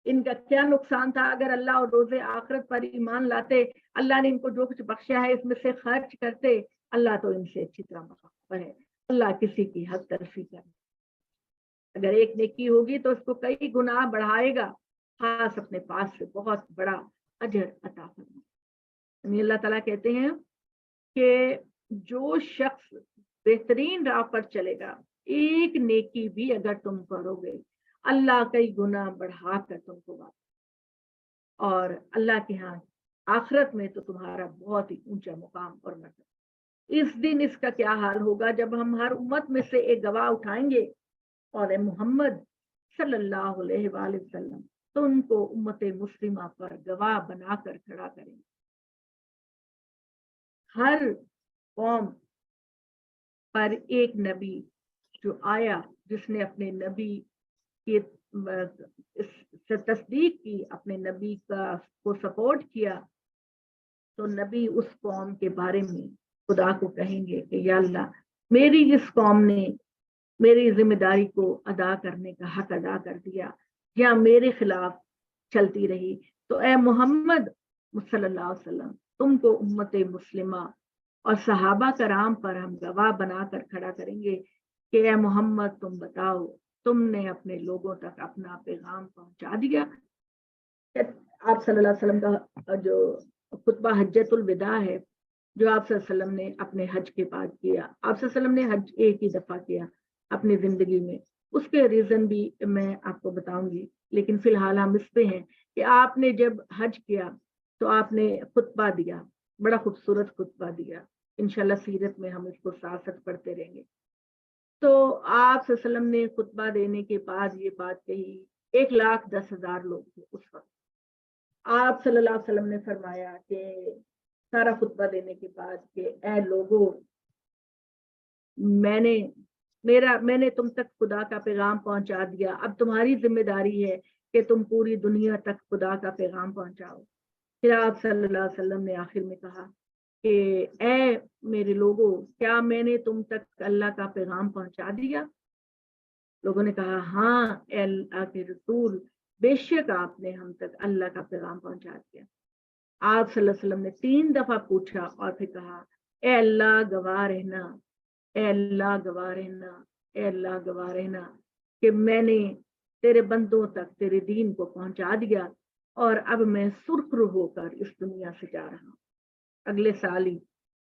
इनका क्या नुकसान था अगर अल्लाह और रोज़े आखिरत पर ईमान लाते। अल्लाह ने इनको जो कुछ बख्शा है इसमें से खर्च करते। अल्लाह तो इनसे अच्छी तरह मुखाफर है। अल्लाह किसी की हद तरफी करे। अगर एक नेकी होगी तो उसको कई गुना बढ़ाएगा, खास अपने पास से बहुत बड़ा अजर अता फरमाए। अल्लाह ताला कहते हैं कि जो शख्स बेहतरीन राह पर चलेगा, एक नेकी भी अगर तुम करोगे, अल्लाह कई गुना बढ़ा कर तुमको वापस, और अल्लाह के यहाँ आखिरत में तो तुम्हारा बहुत ही ऊंचा मुकाम और मर्तबा। इस दिन इसका क्या हाल होगा जब हम हर उम्मत में से एक गवाह उठाएंगे, और ए मोहम्मद सल्लल्लाहु अलैहि वसल्लम तो उनको उम्मत मुस्लिमा पर गवाह बनाकर खड़ा करेंगे। हर कौम पर एक नबी जो आया, जिसने अपने नबी की तस्दीक की, अपने नबी को सपोर्ट किया, तो नबी उस कौम के बारे में खुदा को कहेंगे कि या अल्लाह, मेरी जिस कौम ने मेरी जिम्मेदारी को अदा करने का हक अदा कर दिया या मेरे खिलाफ चलती रही, तो ए मोहम्मद सल्लल्लाहु अलैहि वसल्लम, तुमको उम्मत मुस्लिमा और सहाबा कराम पर हम गवाह बनाकर खड़ा करेंगे कि ए मोहम्मद, तुम बताओ, तुमने अपने लोगों तक अपना पैगाम पहुंचा दिया। आप सल्लल्लाहु अलैहि वसल्लम का जो खुतबा हज्जतुल विदा है, जो आप सल्लल्लाहु अलैहि वसल्लम ने अपने हज के बाद किया, आप सल्लल्लाहु अलैहि वसल्लम ने हज एक ही दफा किया अपनी जिंदगी में, उसके रीजन भी मैं आपको बताऊंगी, लेकिन फिलहाल हम इस पे हैं कि आपने जब हज किया तो आपने खुतबा दिया, बड़ा खूबसूरत खुतबा दिया। इंशाल्लाह सीरत में हम इसको साथ साथ पढ़ते रहेंगे। तो आप सल्लल्लाहु अलैहि वसल्लम ने खुतबा देने के बाद ये बात कही, 1,10,000 लोग थे उस वक्त। आप सल्लल्लाहु अलैहि वसल्लम ने फरमाया कि सारा खुतबा देने के बाद कि ए लोगों, मैंने तुम तक खुदा का पैगाम पहुंचा दिया, अब तुम्हारी जिम्मेदारी है कि तुम पूरी दुनिया तक खुदा का पैगाम पहुंचाओ। फिर आप सल्लल्लाहु अलैहि वसल्लम ने आखिर में कहा कि ए मेरे लोगों, क्या मैंने तुम तक अल्लाह का पैगाम पहुंचा दिया? लोगों ने कहा, हाँ ए अल्लाह के रसूल, बेशक आपने हम तक अल्लाह का पैगाम पहुंचा दिया। आप सल्लल्लाहु अलैहि वसल्लम ने 3 दफा पूछा और फिर कहा, ए अल्लाह गवाह रहना, ए अल्लाह गवाह रहना, ए अल्लाह गवाह रहना कि मैंने तेरे बंदों तक तेरे दीन को पहुंचा दिया, और अब मैं सुरखरू होकर इस दुनिया से जा रहा हूँ। अगले साल ही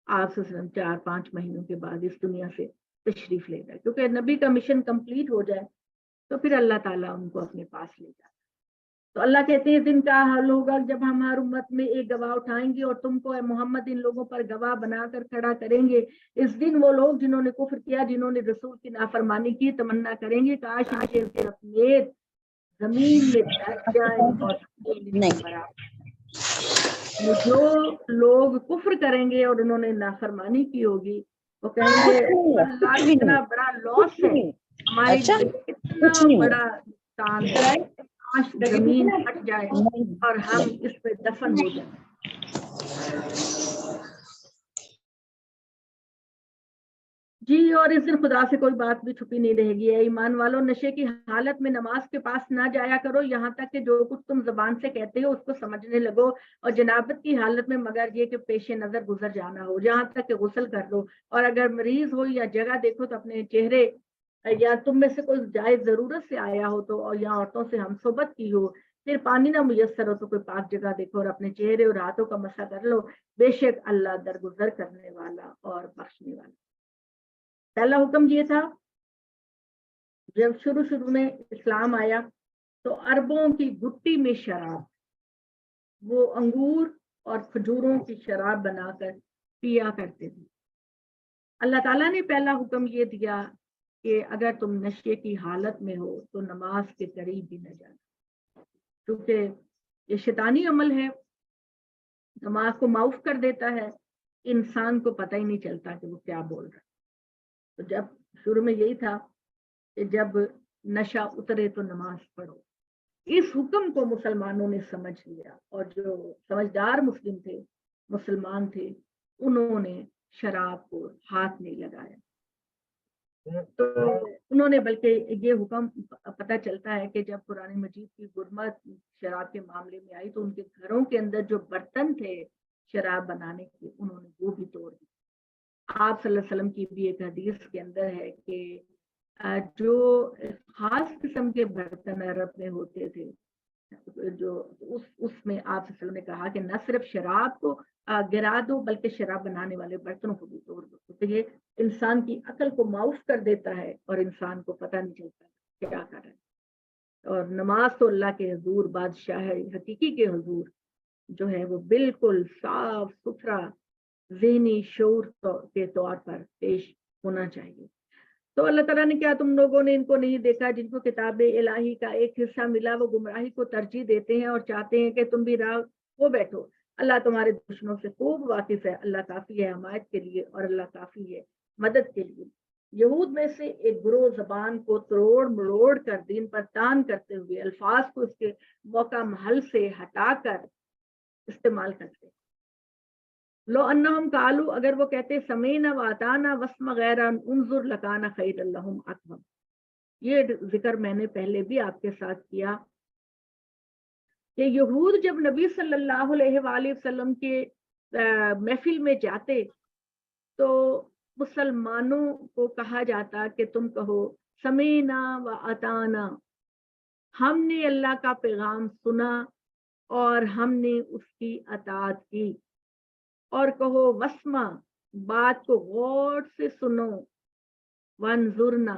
आप 4-5 महीनों के बाद इस दुनिया से तशरीफ ले गए, क्योंकि नबी का मिशन कंप्लीट हो जाए तो फिर अल्लाह ताला उनको अपने पास ले जाए। तो अल्लाह कहते हैं दिन का हाल होगा जब हम हर उम्मत में एक गवाह उठाएंगे और तुमको ए मोहम्मद इन लोगों पर गवाह बनाकर खड़ा करेंगे। इस दिन वो लोग जिन्होंने कुफ्र किया, जिन्होंने रसूल की नाफरमानी की, तमन्ना करेंगे काश इनके समेत जमीन में बैठ जाए और जो लोग कुफ्र करेंगे और उन्होंने नाफरमानी की होगी, वो कहेंगे अल्लाह कितना बड़ा लॉस है, हमारे लिए कितना बड़ा नुकसान है, काश जमीन फट जाए और हम इस पे दफन हो जाए। जी, और इस दिन खुदा से कोई बात भी छुपी नहीं रहेगी। है ईमान वालों, नशे की हालत में नमाज के पास ना जाया करो, यहाँ तक कि जो कुछ तुम जबान से कहते हो उसको समझने लगो, और जनाबत की हालत में मगर ये कि पेश नजर गुजर जाना हो, यहाँ तक कि गुस्ल कर लो, और अगर मरीज हो या जगह देखो तो अपने चेहरे, या तुम में से कोई जायज जरूरत से आया हो तो, और या औरतों से हम सोबत की हो, फिर पानी ना मुयस्सर हो तो कोई पाक जगह देखो और अपने चेहरे और हाथों का मसा कर लो, बेशक अल्लाह दरगुजर करने वाला और बख्शने वाला। पहला हुक्म ये था, जब शुरू में इस्लाम आया तो अरबों की गुट्टी में शराब, वो अंगूर और खजूरों की शराब बनाकर पिया करते थे। अल्लाह ताला ने पहला हुक्म ये दिया कि अगर तुम नशे की हालत में हो तो नमाज के करीब भी न जाना, क्योंकि ये शैतानी अमल है, नमाज को माउफ कर देता है, इंसान को पता ही नहीं चलता कि वो क्या बोल रहा है। तो जब शुरू में यही था कि जब नशा उतरे तो नमाज पढ़ो, इस हुक्म को मुसलमानों ने समझ लिया, और जो समझदार मुस्लिम थे, मुसलमान थे, उन्होंने शराब को हाथ नहीं लगाया। तो उन्होंने, बल्कि ये हुक्म पता चलता है कि जब कुरान मजीद की गुरमत शराब के मामले में आई तो उनके घरों के अंदर जो बर्तन थे शराब बनाने के, उन्होंने वो भी तोड़ दिए। आप सल्लल्लाहु अलैहि वसल्लम की भी एक हदीस के अंदर है कि जो खास किस्म के बर्तन अरब में होते थे, जो उसमें आप सल्लल्लाहु अलैहि वसल्लम ने कहा कि न सिर्फ शराब को गिरा दो, बल्कि शराब बनाने वाले बर्तनों को भी तोड़ दो। तो ये इंसान की अकल को माउफ कर देता है और इंसान को पता नहीं चलता क्या कर रहा है। और नमाज तो अल्लाह के हुजूर, बादशाह हकीकी के हुजूर जो है वो बिल्कुल साफ सुथरा ज़हनी शऊर के तौर पर पेश होना चाहिए। तो अल्लाह ताला ने क्या तुम लोगों ने इनको नहीं देखा जिनको किताब इलाही का एक हिस्सा मिला, वो गुमराही को तरजीह देते हैं और चाहते हैं कि तुम भी राह को बैठो। अल्लाह तुम्हारे दुश्मनों से खूब वाकिफ है, अल्लाह काफी है हमायत के लिए और अल्लाह काफी है मदद के लिए। यहूद में से एक ग्रोह जबान को तोड़ मरोड़ कर दीन पर तान करते हुए अल्फाज को इसके मौका महल से हटाकर इस्तेमाल करते हैं। लो अन्नहुम कालू, अगर वो कहते समीना व अताना वस्म गैरा उन्जुर लकाना खैर लहुम अकवम। ये जिक्र मैंने पहले भी आपके साथ किया कि यहूद जब नबी सल्लल्लाहु अलैहि वसल्लम के महफिल में जाते तो मुसलमानों को कहा जाता कि तुम कहो समीना व अताना, हमने अल्लाह का पैगाम सुना और हमने उसकी अताअत की। और कहो वस्मा, बात को गौर से सुनो, वंजुरना,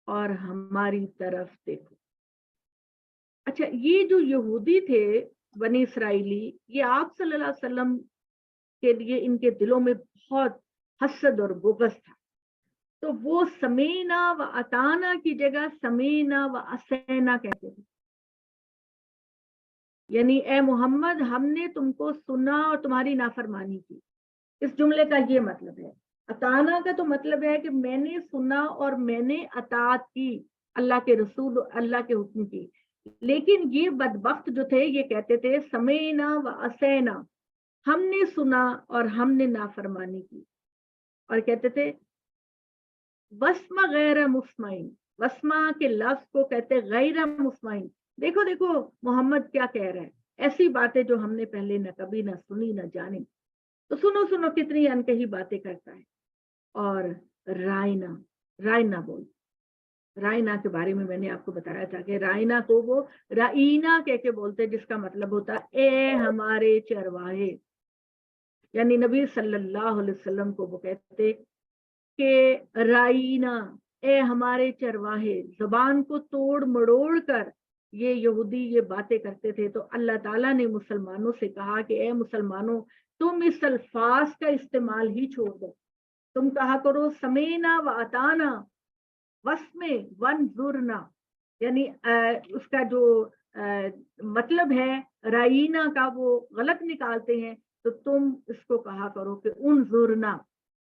और हमारी तरफ देखो। अच्छा, ये जो यहूदी थे बनी इसराइली, ये आप सल्लल्लाहु अलैहि वसल्लम के लिए इनके दिलों में बहुत हसद और बुग़्ज़ था। तो वो समीना व अताना की जगह समीना व असैना कहते थे, यानी ए मोहम्मद हमने तुमको सुना और तुम्हारी नाफरमानी की। इस जुमले का ये मतलब है। अताना का तो मतलब है कि मैंने सुना और मैंने अताअत की, अल्लाह के रसूल अल्लाह के हुक्म की। लेकिन ये बदबख्त जो थे ये कहते थे समीना व असैना, हमने सुना और हमने नाफरमानी की। और कहते थे वस्मा गैर मुस्माइन, वस्मा के लफ्ज को कहते गैर मुस्माइन। देखो देखो मोहम्मद क्या कह रहा है, ऐसी बातें जो हमने पहले न कभी न सुनी न जानी। तो सुनो सुनो कितनी अनकही बातें करता है। और रायना, रायना बोल, रायना के बारे में मैंने आपको बताया था कि रायना को वो राइना कह के बोलते, जिसका मतलब होता ए हमारे चरवाहे। यानी नबी सल्लल्लाहु अलैहि वसल्लम को वो कहते कि राइना, ए हमारे चरवाहे। जबान को तोड़ मरोड़ कर ये यहूदी ये बातें करते थे। तो अल्लाह ताला ने मुसलमानों से कहा कि ए मुसलमानों, तुम इस अल्फाज का इस्तेमाल ही छोड़ दो, तुम कहा करो समीना व अताना वस्मे वंजुरना। यानी उसका जो मतलब है राइना का वो गलत निकालते हैं, तो तुम इसको कहा करो कि उनजुरना,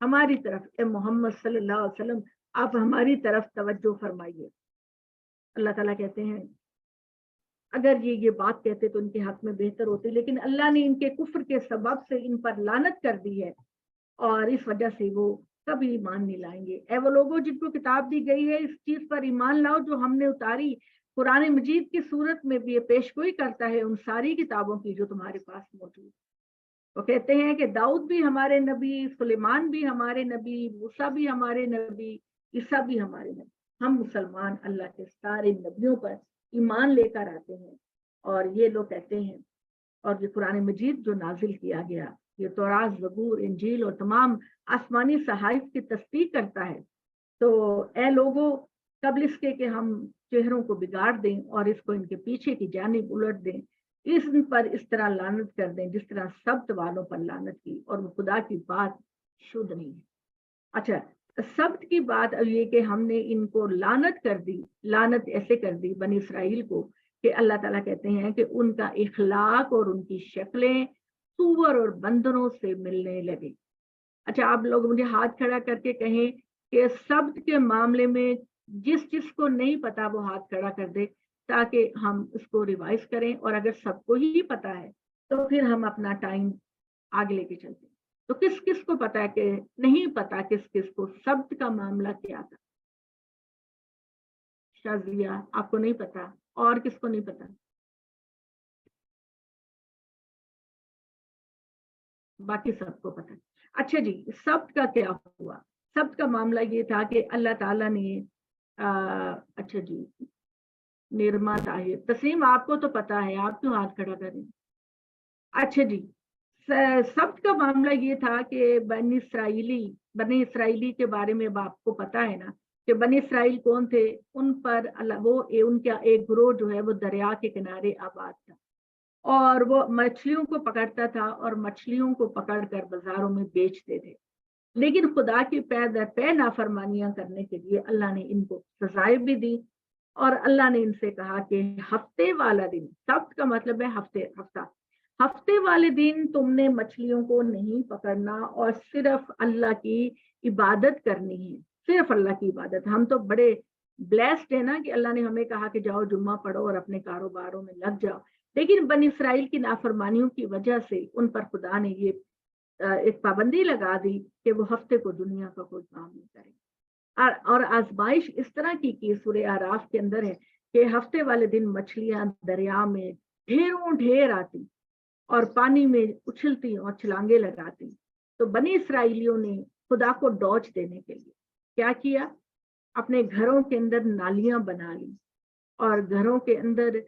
हमारी तरफ, ए मोहम्मद सल्लल्लाहु अलैहि वसल्लम आप हमारी तरफ तवज्जो फरमाइए। अल्लाह ताला कहते हैं अगर ये बात कहते तो इनके हक में बेहतर होती, लेकिन अल्लाह ने इनके कुफ्र के सबब से इन पर लानत कर दी है और इस वजह से वो कभी ईमान नहीं लाएंगे। ऐ वो लोगों जिनको किताब दी गई है, इस चीज पर ईमान लाओ जो हमने उतारी। कुरान मजीद की सूरत में भी ये पेशगोई करता है उन सारी किताबों की जो तुम्हारे पास मौजूद। वो कहते हैं कि दाऊद भी हमारे नबी, सुलेमान भी हमारे नबी, मूसा भी हमारे नबी, ईसा भी हमारे नबी। हम मुसलमान अल्लाह के सारे नबियों पर ईमान लेकर आते हैं। और ये लोग कहते हैं, और ये कुरान मजीद जो नाजिल किया गया, ये तौरात, ज़बूर, इंजील और तमाम आसमानी सहाइफ की तस्दीक करता है। तो ए लोगों, कबल इसके कि हम چہروں کو بگاڑ دیں اور اس کو ان کے پیچھے کی جانب الٹ دیں، اس پر اس طرح لعنت کر دیں جس طرح سبت والوں پر لعنت کی، اور وہ خدا کی بات شدھ نہیں ہے۔ اچھا، سبت کی بات اب یہ کہ ہم نے ان کو لعنت کر دی، لعنت ایسے کر دی بنی اسرائیل کو کہ اللہ تعالیٰ کہتے ہیں کہ ان کا اخلاق اور ان کی شکلیں سور اور بندروں سے ملنے لگے۔ اچھا، آپ لوگ مجھے ہاتھ کھڑا کر کے کہیں کہ سبت کے معاملے میں جس کو نہیں پتا وہ ہاتھ کھڑا کر دے تاکہ ہم اس کو ریوائز کریں، اور اگر سب کو ہی پتا ہے تو پھر ہم اپنا ٹائم آگے لے کے چلتے ہیں۔ تو کس کو پتا ہے کہ نہیں پتا کس کو سبت کا معاملہ کیا تھا؟ شازیہ، آپ کو نہیں پتا، اور کس کو نہیں پتا؟ باقی سب کو پتا ہے۔ اچھا جی، سبت کا کیا ہوا؟ سبت کا معاملہ یہ تھا کہ اللہ تعالیٰ نے اچھا جی، نرما طاہر تسلیم، آپ کو تو پتا ہے، آپ کیوں ہاتھ کھڑا کریں؟ اچھا جی، سبت کا معاملہ یہ تھا کہ بنی اسرائیلی کے بارے میں آپ کو پتا ہے نا کہ بنی اسرائیل کون تھے؟ ان پر ان کا ایک گروہ جو ہے وہ دریا کے کنارے آباد تھا، اور وہ مچھلیوں کو پکڑتا تھا اور مچھلیوں کو پکڑ کر بازاروں میں بیچتے تھے، لیکن خدا کی پے نافرمانیاں کرنے کے لیے اللہ نے ان کو سزائیں بھی دی، اور اللہ نے ان سے کہا کہ ہفتے والا دن، سبت کا مطلب ہے ہفتے والے دن تم نے مچھلیوں کو نہیں پکڑنا اور صرف اللہ کی عبادت کرنی ہے، صرف اللہ کی عبادت۔ ہم تو بڑے بلیسڈ ہیں نا کہ اللہ نے ہمیں کہا کہ جاؤ جمعہ پڑھو اور اپنے کاروباروں میں لگ جاؤ، لیکن بنی اسرائیل کی نافرمانیوں کی وجہ سے ان پر خدا نے یہ ایک پابندی لگا دی کہ وہ ہفتے کو دنیا کا کوئی کام نہیں کریں، اور آزمائش اس طرح کی سورہ اعراف کے اندر ہے کہ ہفتے والے دن مچھلیاں دریا میں ڈھیر آتی اور پانی میں اچھلتی اور چھلانگے لگاتی۔ تو بنی اسرائیلیوں نے خدا کو ڈوچ دینے کے لیے کیا کیا؟ اپنے گھروں کے اندر نالیاں بنا لی اور گھروں کے اندر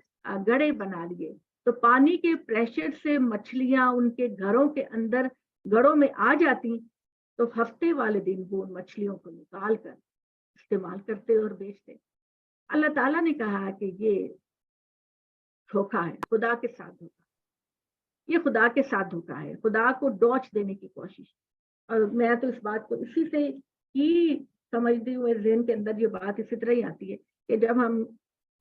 گڑھے بنا لیے، تو پانی کے پریشر سے مچھلیاں ان کے گھروں کے اندر گڑھوں میں آ جاتی، تو ہفتے والے دن وہ مچھلیوں کو نکال کر استعمال کرتے اور بیچتے۔ اللہ تعالیٰ نے کہا کہ یہ دھوکا ہے، خدا کے ساتھ دھوکا، یہ خدا کے ساتھ دھوکا ہے، خدا کو ڈوچ دینے کی کوشش۔ اور میں تو اس بات کو اسی سے ہی سمجھتی ہوں، میرے ذہن کے اندر یہ بات اسی طرح ہی آتی ہے کہ جب ہم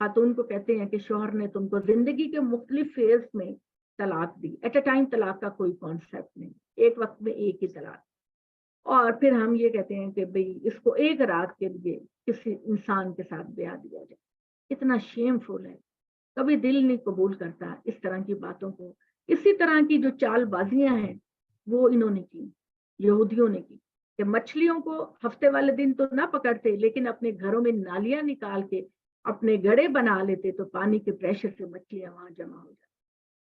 خاتون کو کہتے ہیں کہ شوہر نے تم کو زندگی کے مختلف فیز میں طلاق دی، ایٹ اے ٹائم طلاق کا کوئی کانسیپٹ نہیں، ایک وقت میں ایک ہی طلاق، اور پھر ہم یہ کہتے ہیں کہ بھئی اس کو ایک رات کے لیے کسی انسان کے ساتھ بیاہ دیا جائے، کتنا شیم فل ہے، کبھی دل نہیں قبول کرتا اس طرح کی باتوں کو۔ اسی طرح کی جو چال بازیاں ہیں وہ انہوں نے کی، یہودیوں نے کی، کہ مچھلیوں کو ہفتے والے دن تو نہ پکڑتے لیکن اپنے گھروں میں نالیاں نکال کے اپنے گڑھے بنا لیتے، تو پانی کے پریشر سے مچھلیاں وہاں جمع ہو جاتی۔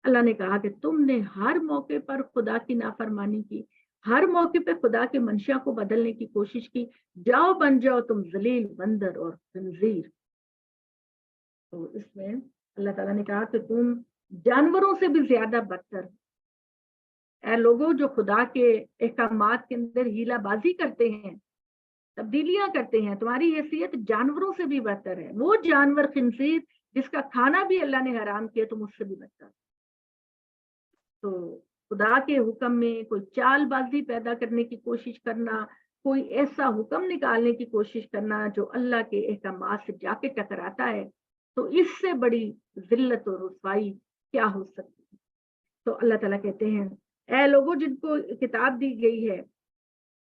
اللہ نے کہا کہ تم نے ہر موقع پر خدا کی نافرمانی کی، ہر موقع پہ خدا کے منشا کو بدلنے کی کوشش کی، جاؤ بن جاؤ تم ذلیل بندر اور خنزیر۔ تو اس میں اللہ تعالیٰ نے کہا کہ تم جانوروں سے بھی زیادہ بدتر، اے لوگوں جو خدا کے احکامات کے اندر ہیلا بازی کرتے ہیں، تبدیلیاں کرتے ہیں، تمہاری حیثیت جانوروں سے بھی بدتر ہے۔ وہ جانور خنزیر جس کا کھانا بھی اللہ نے حرام کیا، تم اس سے بھی بدتر۔ تو خدا کے حکم میں کوئی چال بازی پیدا کرنے کی کوشش کرنا، کوئی ایسا حکم نکالنے کی کوشش کرنا جو اللہ کے احکامات سے جا کے ٹکراتا ہے، تو اس سے بڑی ذلت اور رسوائی کیا ہو سکتی ہے؟ تو اللہ تعالیٰ کہتے ہیں اے لوگوں جن کو کتاب دی گئی ہے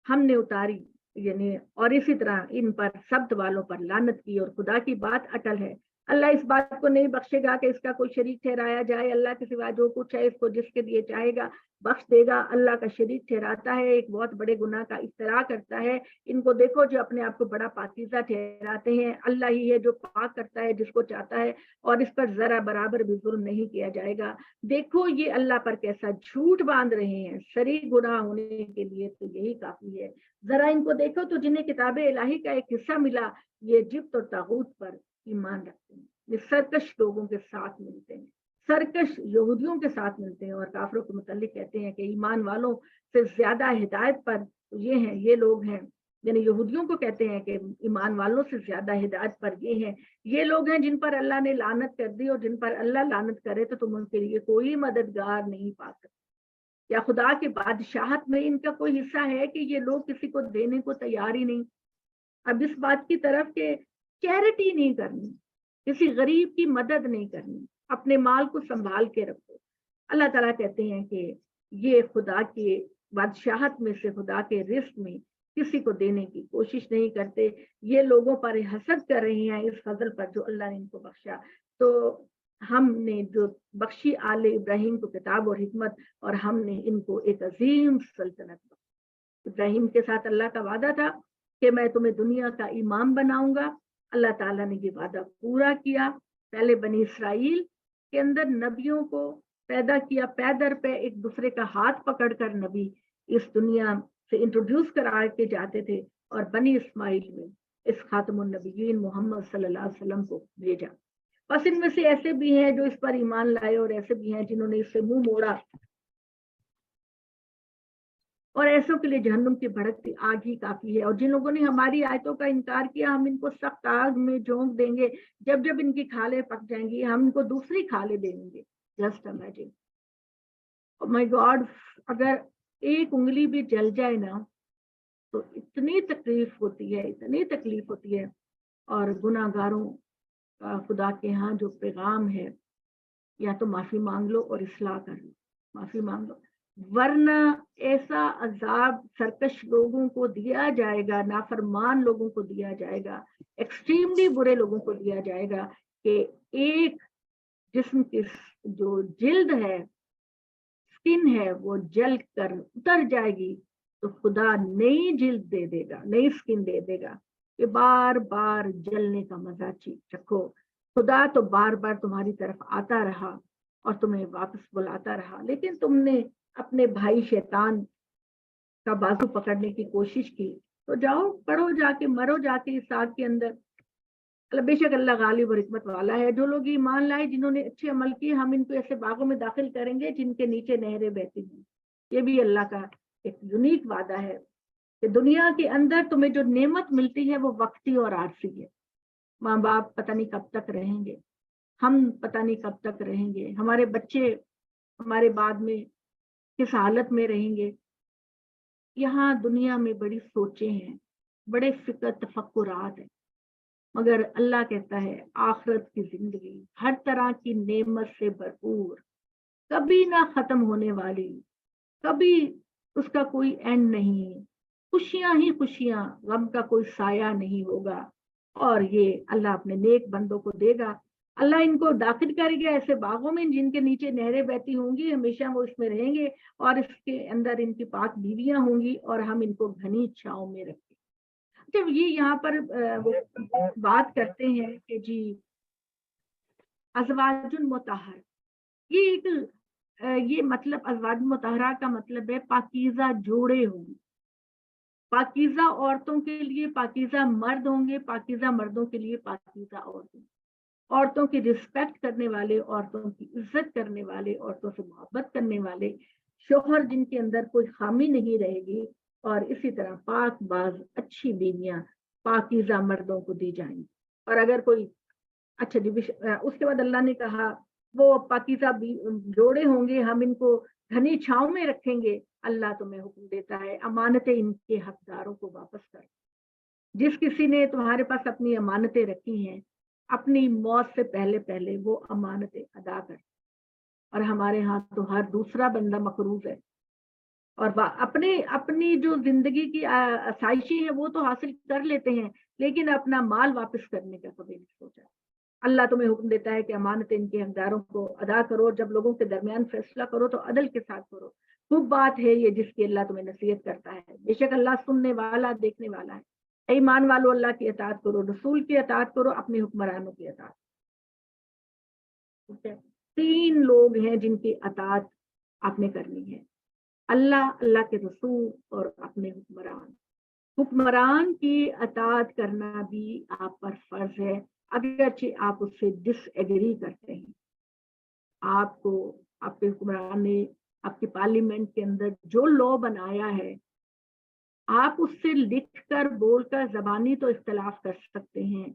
ہم نے اتاری، یعنی اور اسی طرح ان پر سبت والوں پر لعنت کی، اور خدا کی بات اٹل ہے، اللہ اس بات کو نہیں بخشے گا کہ اس کا کوئی شریک ٹھہرایا جائے، اللہ کے سوا جو کچھ ہے اس کو جس کے لیے چاہے گا بخش دے گا۔ اللہ کا شریک ٹھہراتا ہے ایک بہت بڑے گناہ کا افتراء کرتا ہے۔ ان کو دیکھو جو اپنے آپ کو بڑا پاکیزہ ٹھہراتے ہیں، اللہ ہی ہے جو پاک کرتا ہے جس کو چاہتا ہے، اور اس پر ذرا برابر بھی ظلم نہیں کیا جائے گا۔ دیکھو یہ اللہ پر کیسا جھوٹ باندھ رہے ہیں، شریک گناہ ہونے کے لیے تو یہی کافی ہے۔ ذرا ان کو دیکھو تو جنہیں کتاب الہی کا ایک حصہ ملا، یہ جبت اور طاغوت پر ایمان رکھتے ہیں، یہ سرکش لوگوں کے ساتھ ملتے ہیں، سرکش یہودیوں کے ساتھ ملتے ہیں، اور کافروں کے متعلق کہتے ہیں کہ ایمان والوں سے زیادہ ہدایت پر یہ ہیں، یہ لوگ ہیں یعنی یہودیوں کو کہتے ہیں کہ ایمان والوں سے زیادہ ہدایت پر یہ ہیں، یہ لوگ ہیں جن پر اللہ نے لعنت کر دی، اور جن پر اللہ لعنت کرے تو تم ان کے لیے کوئی مددگار نہیں پا سکتے۔ یا خدا کے بادشاہت میں ان کا کوئی حصہ ہے کہ یہ لوگ کسی کو دینے کو تیار ہی نہیں۔ اب اس بات کی طرف کہ چیریٹی نہیں کرنی، کسی غریب کی مدد نہیں کرنی، اپنے مال کو سنبھال کے رکھو۔ اللہ تعالیٰ کہتے ہیں کہ یہ خدا کے بادشاہت میں سے، خدا کے رزق میں کسی کو دینے کی کوشش نہیں کرتے، یہ لوگوں پر حسد کر رہے ہیں اس فضل پر جو اللہ نے ان کو بخشا۔ تو ہم نے جو بخشی آل ابراہیم کو کتاب اور حکمت، اور ہم نے ان کو ایک عظیم سلطنت بخشی۔ ابراہیم کے ساتھ اللہ کا وعدہ تھا کہ میں تمہیں دنیا کا امام بناؤں گا، اللہ تعالیٰ نے یہ وعدہ پورا کیا۔ پہلے بنی اسرائیل کے اندر نبیوں کو پیدا کیا، پے در پہ ایک دوسرے کا ہاتھ پکڑ کر نبی اس دنیا سے انٹروڈیوس کرا کے جاتے تھے، اور بنی اسماعیل میں اس خاتم النبیین محمد صلی اللہ علیہ وسلم کو بھیجا۔ بس ان میں سے ایسے بھی ہیں جو اس پر ایمان لائے، اور ایسے بھی ہیں جنہوں نے اس سے منہ موڑا، اور ایسوں کے لیے جہنم کی بھڑکتی آگ ہی کافی ہے۔ اور جن لوگوں نے ہماری آیتوں کا انکار کیا، ہم ان کو سخت آگ میں جھونک دیں گے، جب جب ان کی کھالیں پک جائیں گی ہم ان کو دوسری کھالیں دیں گے۔ جسٹ امیجن، مائی گاڈ، اگر ایک انگلی بھی جل جائے نا تو اتنی تکلیف ہوتی ہے، اتنی تکلیف ہوتی ہے۔ اور گناہ گاروں کا خدا کے ہاں جو پیغام ہے، یا تو معافی مانگ لو اور اصلاح کر لو، معافی مانگ لو، ورنہ ایسا عذاب سرکش لوگوں کو دیا جائے گا، نافرمان لوگوں کو دیا جائے گا، ایکسٹریملی برے لوگوں کو دیا جائے گا کہ ایک جسم کی جو جلد ہے، سکن ہے، وہ جل کر اتر جائے گی تو خدا نئی جلد دے دے گا، نئی سکن دے دے گا کہ بار بار جلنے کا مزہ چکھو۔ خدا تو بار بار تمہاری طرف آتا رہا اور تمہیں واپس بلاتا رہا، لیکن تم نے اپنے بھائی شیطان کا بازو پکڑنے کی کوشش کی، تو جاؤ پڑھو، جا کے مرو جا کے اس آگ کے اندر۔ بے شک اللہ غالب اور حکمت والا ہے۔ جو لوگ ایمان لائے، جنہوں نے اچھے عمل کیے، ہم ان کو ایسے باغوں میں داخل کریں گے جن کے نیچے نہریں بہتی ہیں۔ یہ بھی اللہ کا ایک یونیک وعدہ ہے کہ دنیا کے اندر تمہیں جو نعمت ملتی ہے وہ وقتی اور عارضی ہے۔ ماں باپ پتہ نہیں کب تک رہیں گے، ہم پتہ نہیں کب تک رہیں گے، ہمارے بچے ہمارے بعد میں کس حالت میں رہیں گے۔ یہاں دنیا میں بڑی سوچیں ہیں، بڑے فکر تفکرات ہیں، مگر اللہ کہتا ہے آخرت کی زندگی ہر طرح کی نعمت سے بھرپور، کبھی نہ ختم ہونے والی، کبھی اس کا کوئی اینڈ نہیں، خوشیاں ہی خوشیاں، غم کا کوئی سایہ نہیں ہوگا، اور یہ اللہ اپنے نیک بندوں کو دے گا۔ اللہ ان کو داخل کرے گا ایسے باغوں میں جن کے نیچے نہریں بہتی ہوں گی، ہمیشہ وہ اس میں رہیں گے، اور اس کے اندر ان کی پاک بیویاں ہوں گی، اور ہم ان کو گھنی چھاؤں میں رکھیں۔ جب یہ یہاں پر وہ بات کرتے ہیں کہ جی ازواج المطہر، یہ ایک یہ مطلب ازواج المطہرہ کا مطلب ہے پاکیزہ جوڑے ہوں گے، پاکیزہ عورتوں کے لیے پاکیزہ مرد ہوں گے، پاکیزہ مردوں کے لیے پاکیزہ عورتیں، عورتوں کی رسپیکٹ کرنے والے، عورتوں کی عزت کرنے والے، عورتوں سے محبت کرنے والے شوہر جن کے اندر کوئی خامی نہیں رہے گی، اور اسی طرح پاک باز اچھی بیویاں پاکیزہ مردوں کو دی جائیں گی۔ اور اگر کوئی اچھا جی اس کے بعد اللہ نے کہا وہ پاکیزہ جوڑے ہوں گے، ہم ان کو گھنی چھاؤں میں رکھیں گے۔ اللہ تمہیں حکم دیتا ہے امانتیں ان کے حقداروں کو واپس کر۔ جس کسی نے تمہارے پاس اپنی امانتیں رکھی ہیں، اپنی موت سے پہلے پہلے وہ امانتیں ادا کر۔ اور ہمارے ہاں تو ہر دوسرا بندہ مقروض ہے، اور اپنی جو زندگی کی آسائشیں ہیں وہ تو حاصل کر لیتے ہیں، لیکن اپنا مال واپس کرنے کا کبھی نہیں سوچا۔ اللہ تمہیں حکم دیتا ہے کہ امانت ان کے حقداروں کو ادا کرو، جب لوگوں کے درمیان فیصلہ کرو تو عدل کے ساتھ کرو۔ خوب بات ہے یہ جس کی اللہ تمہیں نصیحت کرتا ہے، بے شک اللہ سننے والا دیکھنے والا ہے۔ اے ایمان والو، اللہ کی اطاعت کرو، رسول کی اطاعت کرو، اپنے حکمرانوں کی اطاعت۔ تین لوگ ہیں جن کی اطاعت آپ نے کرنی ہے، اللہ، اللہ کے رسول اور اپنے حکمران۔ حکمران کی اطاعت کرنا بھی آپ پر فرض ہے، اگرچہ آپ اس سے ڈس ایگری کرتے ہیں۔ آپ کو آپ کے حکمران نے آپ کی پارلیمنٹ کے اندر جو لا بنایا ہے، آپ اس سے لکھ کر بول کر زبانی تو اختلاف کر سکتے ہیں،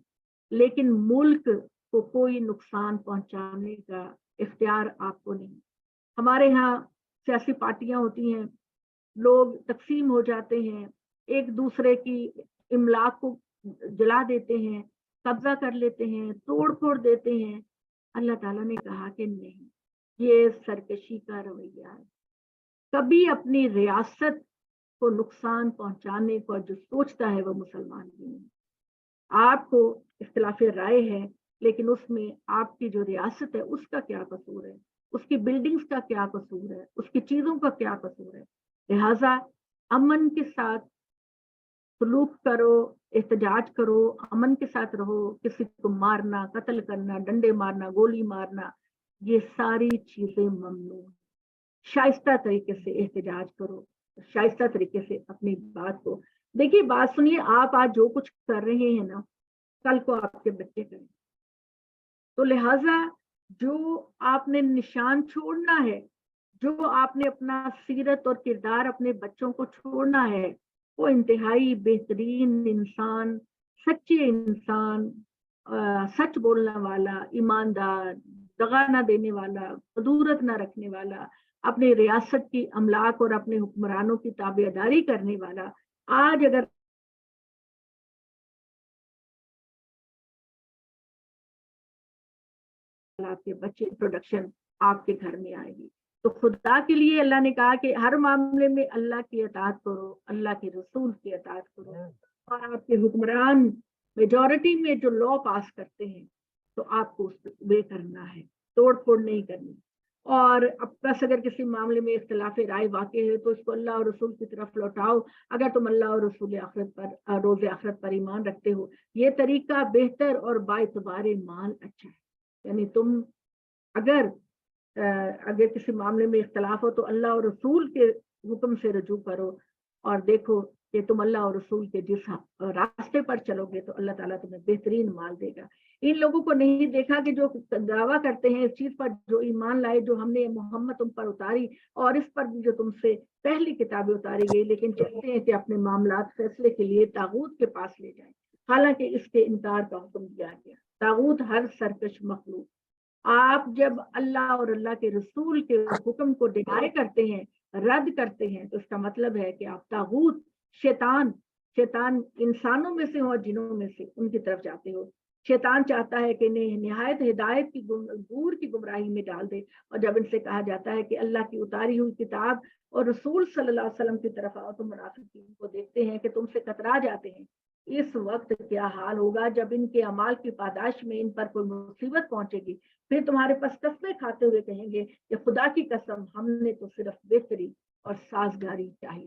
لیکن ملک کو کوئی نقصان پہنچانے کا اختیار آپ کو نہیں۔ ہمارے ہاں سیاسی پارٹیاں ہوتی ہیں، لوگ تقسیم ہو جاتے ہیں، ایک دوسرے کی املاک کو جلا دیتے ہیں، قبضہ کر لیتے ہیں، توڑ پھوڑ دیتے ہیں۔ اللہ تعالیٰ نے کہا کہ نہیں، یہ سرکشی کا رویہ ہے۔ کبھی اپنی ریاست کو نقصان پہنچانے کو جو سوچتا ہے وہ مسلمان بھی نہیں۔ آپ کو اختلاف رائے ہے، لیکن اس میں آپ کی جو ریاست ہے اس کا کیا قصور ہے، اس کی بلڈنگز کا کیا قصور ہے، اس کی چیزوں کا کیا قصور ہے؟ لہٰذا امن کے ساتھ سلوک کرو، احتجاج کرو، امن کے ساتھ رہو۔ کسی کو مارنا، قتل کرنا، ڈنڈے مارنا، گولی مارنا، یہ ساری چیزیں ممنوع۔ شائستہ طریقے سے احتجاج کرو، شائستہ طریقے سے اپنی بات کو دیکھیے۔ بات سنیے، آپ آج جو کچھ کر رہے ہیں نا، کل کو آپ کے بچے کریں، تو لہٰذا جو آپ نے نشان چھوڑنا ہے، جو آپ نے اپنا سیرت اور کردار اپنے بچوں کو چھوڑنا ہے، وہ انتہائی بہترین انسان، سچے انسان، سچ بولنے والا، ایماندار، دغا نہ دینے والا، قدورت نہ رکھنے والا، اپنے ریاست کی املاک اور اپنے حکمرانوں کی تابعداری کرنے والا۔ آج اگر آپ کے بچے پروڈکشن آپ کے گھر میں آئے گی، تو خدا کے لیے اللہ نے کہا کہ ہر معاملے میں اللہ کی اطاعت کرو، اللہ کے رسول کی اطاعت کرو، اور آپ کے حکمران میجورٹی میں جو لا پاس کرتے ہیں تو آپ کو اس پہ obey کرنا ہے، توڑ پھوڑ نہیں کرنی۔ اور اب بس اگر کسی معاملے میں اختلاف رائے واقع ہے تو اس کو اللہ اور رسول کی طرف لوٹاؤ، اگر تم اللہ اور رسول آخرت پر، روز آخرت پر ایمان رکھتے ہو۔ یہ طریقہ بہتر اور باعتبار مال اچھا ہے۔ یعنی تم اگر کسی معاملے میں اختلاف ہو تو اللہ اور رسول کے حکم سے رجوع کرو، اور دیکھو کہ تم اللہ اور رسول کے جس راستے پر چلو گے تو اللہ تعالیٰ تمہیں بہترین مال دے گا۔ ان لوگوں کو نہیں دیکھا کہ جو دعویٰ کرتے ہیں اس چیز پر، جو ایمان لائے، جو ہم نے محمد تم پر اتاری، اور اس پر بھی جو تم سے پہلی کتابیں اتاری گئی، لیکن چاہتے ہیں کہ اپنے معاملات فیصلے کے لیے طاغوت کے پاس لے جائیں، حالانکہ اس کے انکار کا حکم دیا گیا۔ طاغوت ہر سرکش مخلوق۔ آپ جب اللہ اور اللہ کے رسول کے حکم کو ڈینائی کرتے ہیں، رد کرتے ہیں، تو اس کا مطلب ہے کہ آپ طاغوت، شیطان انسانوں میں سے ہو اور جنوں میں سے، ان کی طرف جاتے ہو۔ شیطان چاہتا ہے کہ انہیں نہایت ہدایت کی دور کی گمراہی میں ڈال دے، اور جب ان سے کہا جاتا ہے کہ اللہ کی اتاری ہوئی کتاب اور رسول صلی اللہ علیہ وسلم کی طرف آؤ، تو منافقین کو دیکھتے ہیں کہ تم سے کترا جاتے ہیں۔ اس وقت کیا حال ہوگا جب ان کے اعمال کی پاداش میں ان پر کوئی مصیبت پہنچے گی، پھر تمہارے پاس قسمیں کھاتے ہوئے کہیں گے کہ خدا کی قسم، ہم نے تو صرف بہتری اور سازگاری چاہیے۔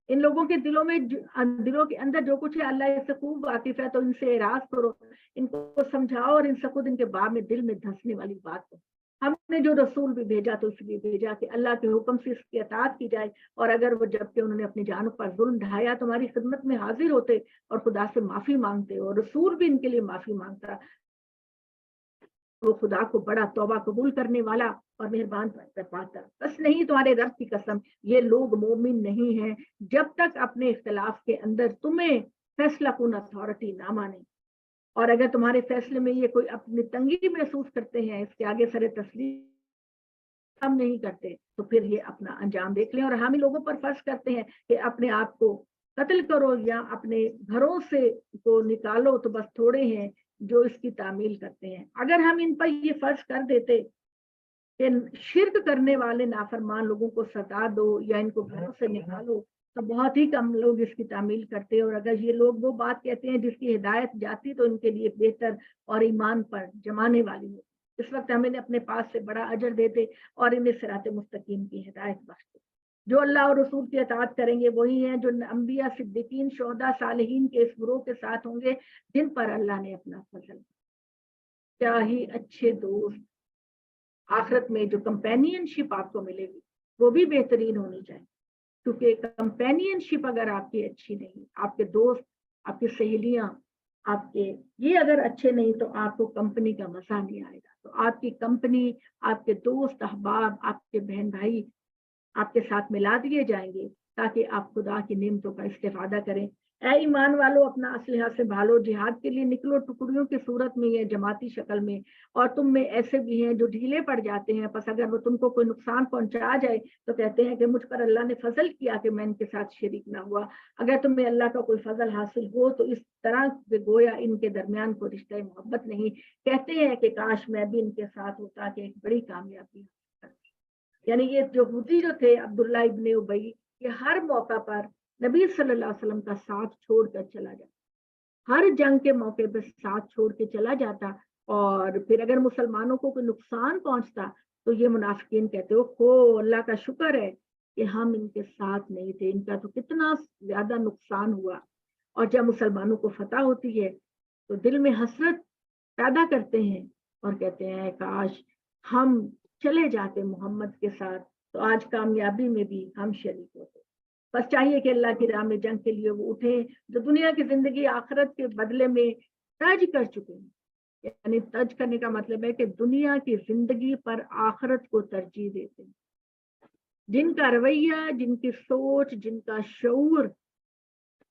ان لوگوں کے دلوں کے اندر جو کچھ ہے اللہ اس سے خوب واقف ہے، تو ان سے اعراض کرو، ان کو سمجھاؤ، اور ان سے خود ان کے باب میں دل میں دھنسنے والی بات کو۔ ہم نے جو رسول بھی بھیجا تو اس لیے بھیجا کہ اللہ کے حکم سے اس کی اطاعت کی جائے، اور اگر وہ جبکہ انہوں نے اپنی جانوں پر ظلم ڈھایا تمہاری خدمت میں حاضر ہوتے اور خدا سے معافی مانگتے، اور رسول بھی ان کے لیے معافی مانگتا، وہ خدا کو بڑا توبہ قبول کرنے والا اور مہربان پاتا۔ بس نہیں، تمہارے رب کی قسم، یہ لوگ مومن نہیں ہیں جب تک اپنے اختلاف کے اندر تمہیں فیصلہ کن اتھارٹی نہ مانے، اور اگر تمہارے فیصلے میں یہ کوئی اپنی تنگی محسوس کرتے ہیں، اس کے آگے سر تسلیم ہم نہیں کرتے، تو پھر یہ اپنا انجام دیکھ لیں۔ اور ہم ہی لوگوں پر فرض کرتے ہیں کہ اپنے آپ کو قتل کرو یا اپنے گھروں سے کو نکالو، تو بس تھوڑے ہیں جو اس کی تعمیل کرتے ہیں۔ اگر ہم ان پر یہ فرض کر دیتے کہ شرک کرنے والے نافرمان لوگوں کو ستا دو یا ان کو گھروں سے نکالو، تو بہت ہی کم لوگ اس کی تعمیل کرتے، اور اگر یہ لوگ وہ بات کہتے ہیں جس کی ہدایت جاتی تو ان کے لیے بہتر اور ایمان پر جمانے والی ہوتی۔ اس وقت ہمیں اپنے پاس سے بڑا اجر دیتے اور انہیں صراط مستقیم کی ہدایت بخشتے۔ جو اللہ اور رسول کی اطاعت کریں گے وہی ہیں جو انبیاء، صدیقین، شہداء، صالحین کے اس گروہ کے ساتھ ہوں گے جن پر اللہ نے اپنا فضل۔ کیا ہی اچھے دوست! آخرت میں جو کمپینین شپ آپ کو ملے گی وہ بھی بہترین ہونی چاہیے، کیونکہ کمپینین شپ اگر آپ کی اچھی نہیں، آپ کے دوست، آپ کی سہیلیاں، آپ کے یہ اگر اچھے نہیں، تو آپ کو کمپنی کا مزہ نہیں آئے گا۔ تو آپ کی کمپنی، آپ کے دوست احباب، آپ کے بہن بھائی آپ کے ساتھ ملا دیے جائیں گے، ताकि आप खुदा की नेमतों का इस्तेफादा करें। ऐ ईमान वालों, अपना असलहा संभालो, जिहाद के लिए निकलो टुकड़ियों की सूरत में या जमाती शक्ल में। और तुम में ऐसे भी हैं जो ढीले पड़ जाते हैं, बस अगर वो तुमको कोई नुकसान पहुंचा जाए तो कहते हैं कि मुझ पर अल्लाह ने फजल किया कि मैं इनके साथ शरीक ना हुआ। अगर तुम्हें अल्लाह का कोई फजल हासिल हो तो इस तरह से गोया इनके दरमियान कोई रिश्ता मोहब्बत नहीं। कहते हैं कि काश मैं भी इनके साथ होता कि एक बड़ी कामयाबी। यानी ये यहूदी जो थे अब्दुल्ला इब्ने उबई, ये हर मौका पर नबी सल्लल्लाहु अलैहि वसल्लम का साथ छोड़कर चला जाता, हर जंग के मौके पर साथ छोड़ के चला जाता। और फिर अगर मुसलमानों को कोई नुकसान पहुंचता तो ये मुनाफिकीन कहते हो अल्लाह का शुक्र है कि हम इनके साथ नहीं थे, इनका तो कितना ज्यादा नुकसान हुआ। और जब मुसलमानों को फतह होती है तो दिल में हसरत पैदा करते हैं और कहते हैं काश हम चले जाते मोहम्मद के साथ, तो आज कामयाबी में भी हम शरीक होते। बस चाहिए कि अल्लाह की राह में जंग के लिए वो उठे, जो दुनिया की जिंदगी आखिरत के बदले में तर्ज कर चुके हैं। यानी तर्ज करने का मतलब है कि दुनिया की जिंदगी पर आखिरत को तरजीह देते हैं, जिनका रवैया, जिनकी सोच, जिनका शऊर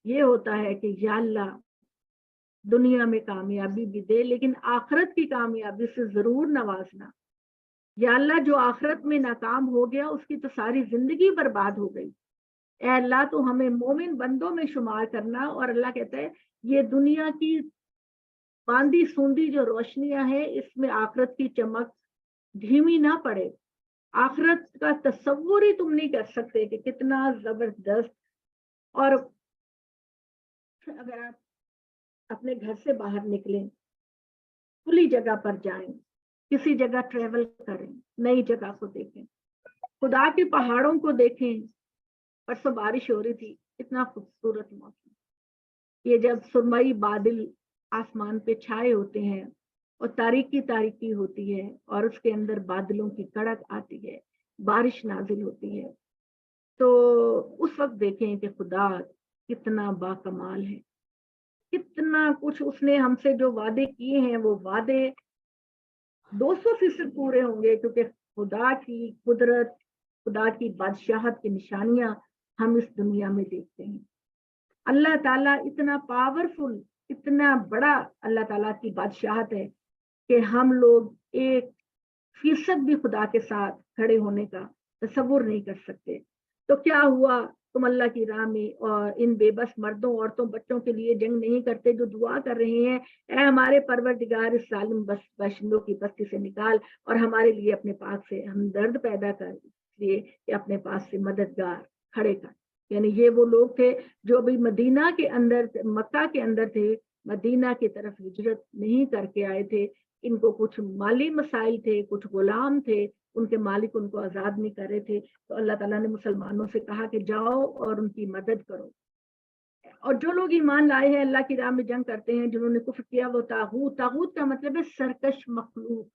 ये होता है कि या अल्लाह दुनिया में कामयाबी भी दे लेकिन आखिरत की कामयाबी से जरूर नवाजना। या अल्लाह जो आखिरत में नाकाम हो गया उसकी तो सारी जिंदगी बर्बाद हो गई। ए अल्लाह तो हमें मोमिन बंदों में शुमार करना। और अल्लाह कहता है ये दुनिया की बांदी सूंदी जो रोशनियां हैं इसमें आखिरत की चमक धीमी ना पड़े। आखिरत का तस्वुर ही तुम नहीं कर सकते कि कितना जबरदस्त। और अगर आप अपने घर से बाहर निकलें, खुली जगह पर जाएं, किसी जगह ट्रेवल करें, नई जगह को देखें, खुदा के पहाड़ों को देखें। परसों बारिश हो रही थी, इतना खूबसूरत मौसम। ये जब सुरमई बादल आसमान पे छाए होते हैं और तारीकी होती है और उसके अंदर बादलों की कड़क आती है, बारिश नाजिल होती है, तो उस वक्त देखें कि खुदा कितना बाकमाल है, कितना कुछ उसने हमसे जो वादे किए हैं वो वादे 200% पूरे होंगे, क्योंकि खुदा की कुदरत, खुदा की बादशाहत की निशानियां हम इस दुनिया में देखते हैं। अल्लाह ताला इतना पावरफुल, इतना बड़ा अल्लाह ताला की बादशाहत है कि हम लोग 1% भी खुदा के साथ खड़े होने का तसव्वुर नहीं कर सकते। तो क्या हुआ, तुम अल्लाह की राह में और इन बेबस मर्दों, औरतों, बच्चों के लिए जंग नहीं करते जो दुआ कर रहे हैं, ऐ हमारे परवरदिगार इस जालिम बाशिंदों की बस्ती से निकाल और हमारे लिए अपने पास से हमदर्द पैदा कर, इसलिए कि अपने पास से मददगार खड़े कर। यानी ये वो लोग थे जो अभी मदीना के अंदर, मक्का के अंदर थे, मदीना की तरफ हिजरत नहीं करके आए थे। इनको कुछ माली मसाइल थे, कुछ गुलाम थे, उनके मालिक उनको आजाद नहीं कर रहे थे। तो अल्लाह ताला ने मुसलमानों से कहा कि जाओ और उनकी मदद करो। और जो लोग ईमान लाए हैं, अल्लाह की राह में जंग करते हैं, जिन्होंने कुफ्र किया, वो तागूत, तागूत का मतलब है सरकश मखलूक।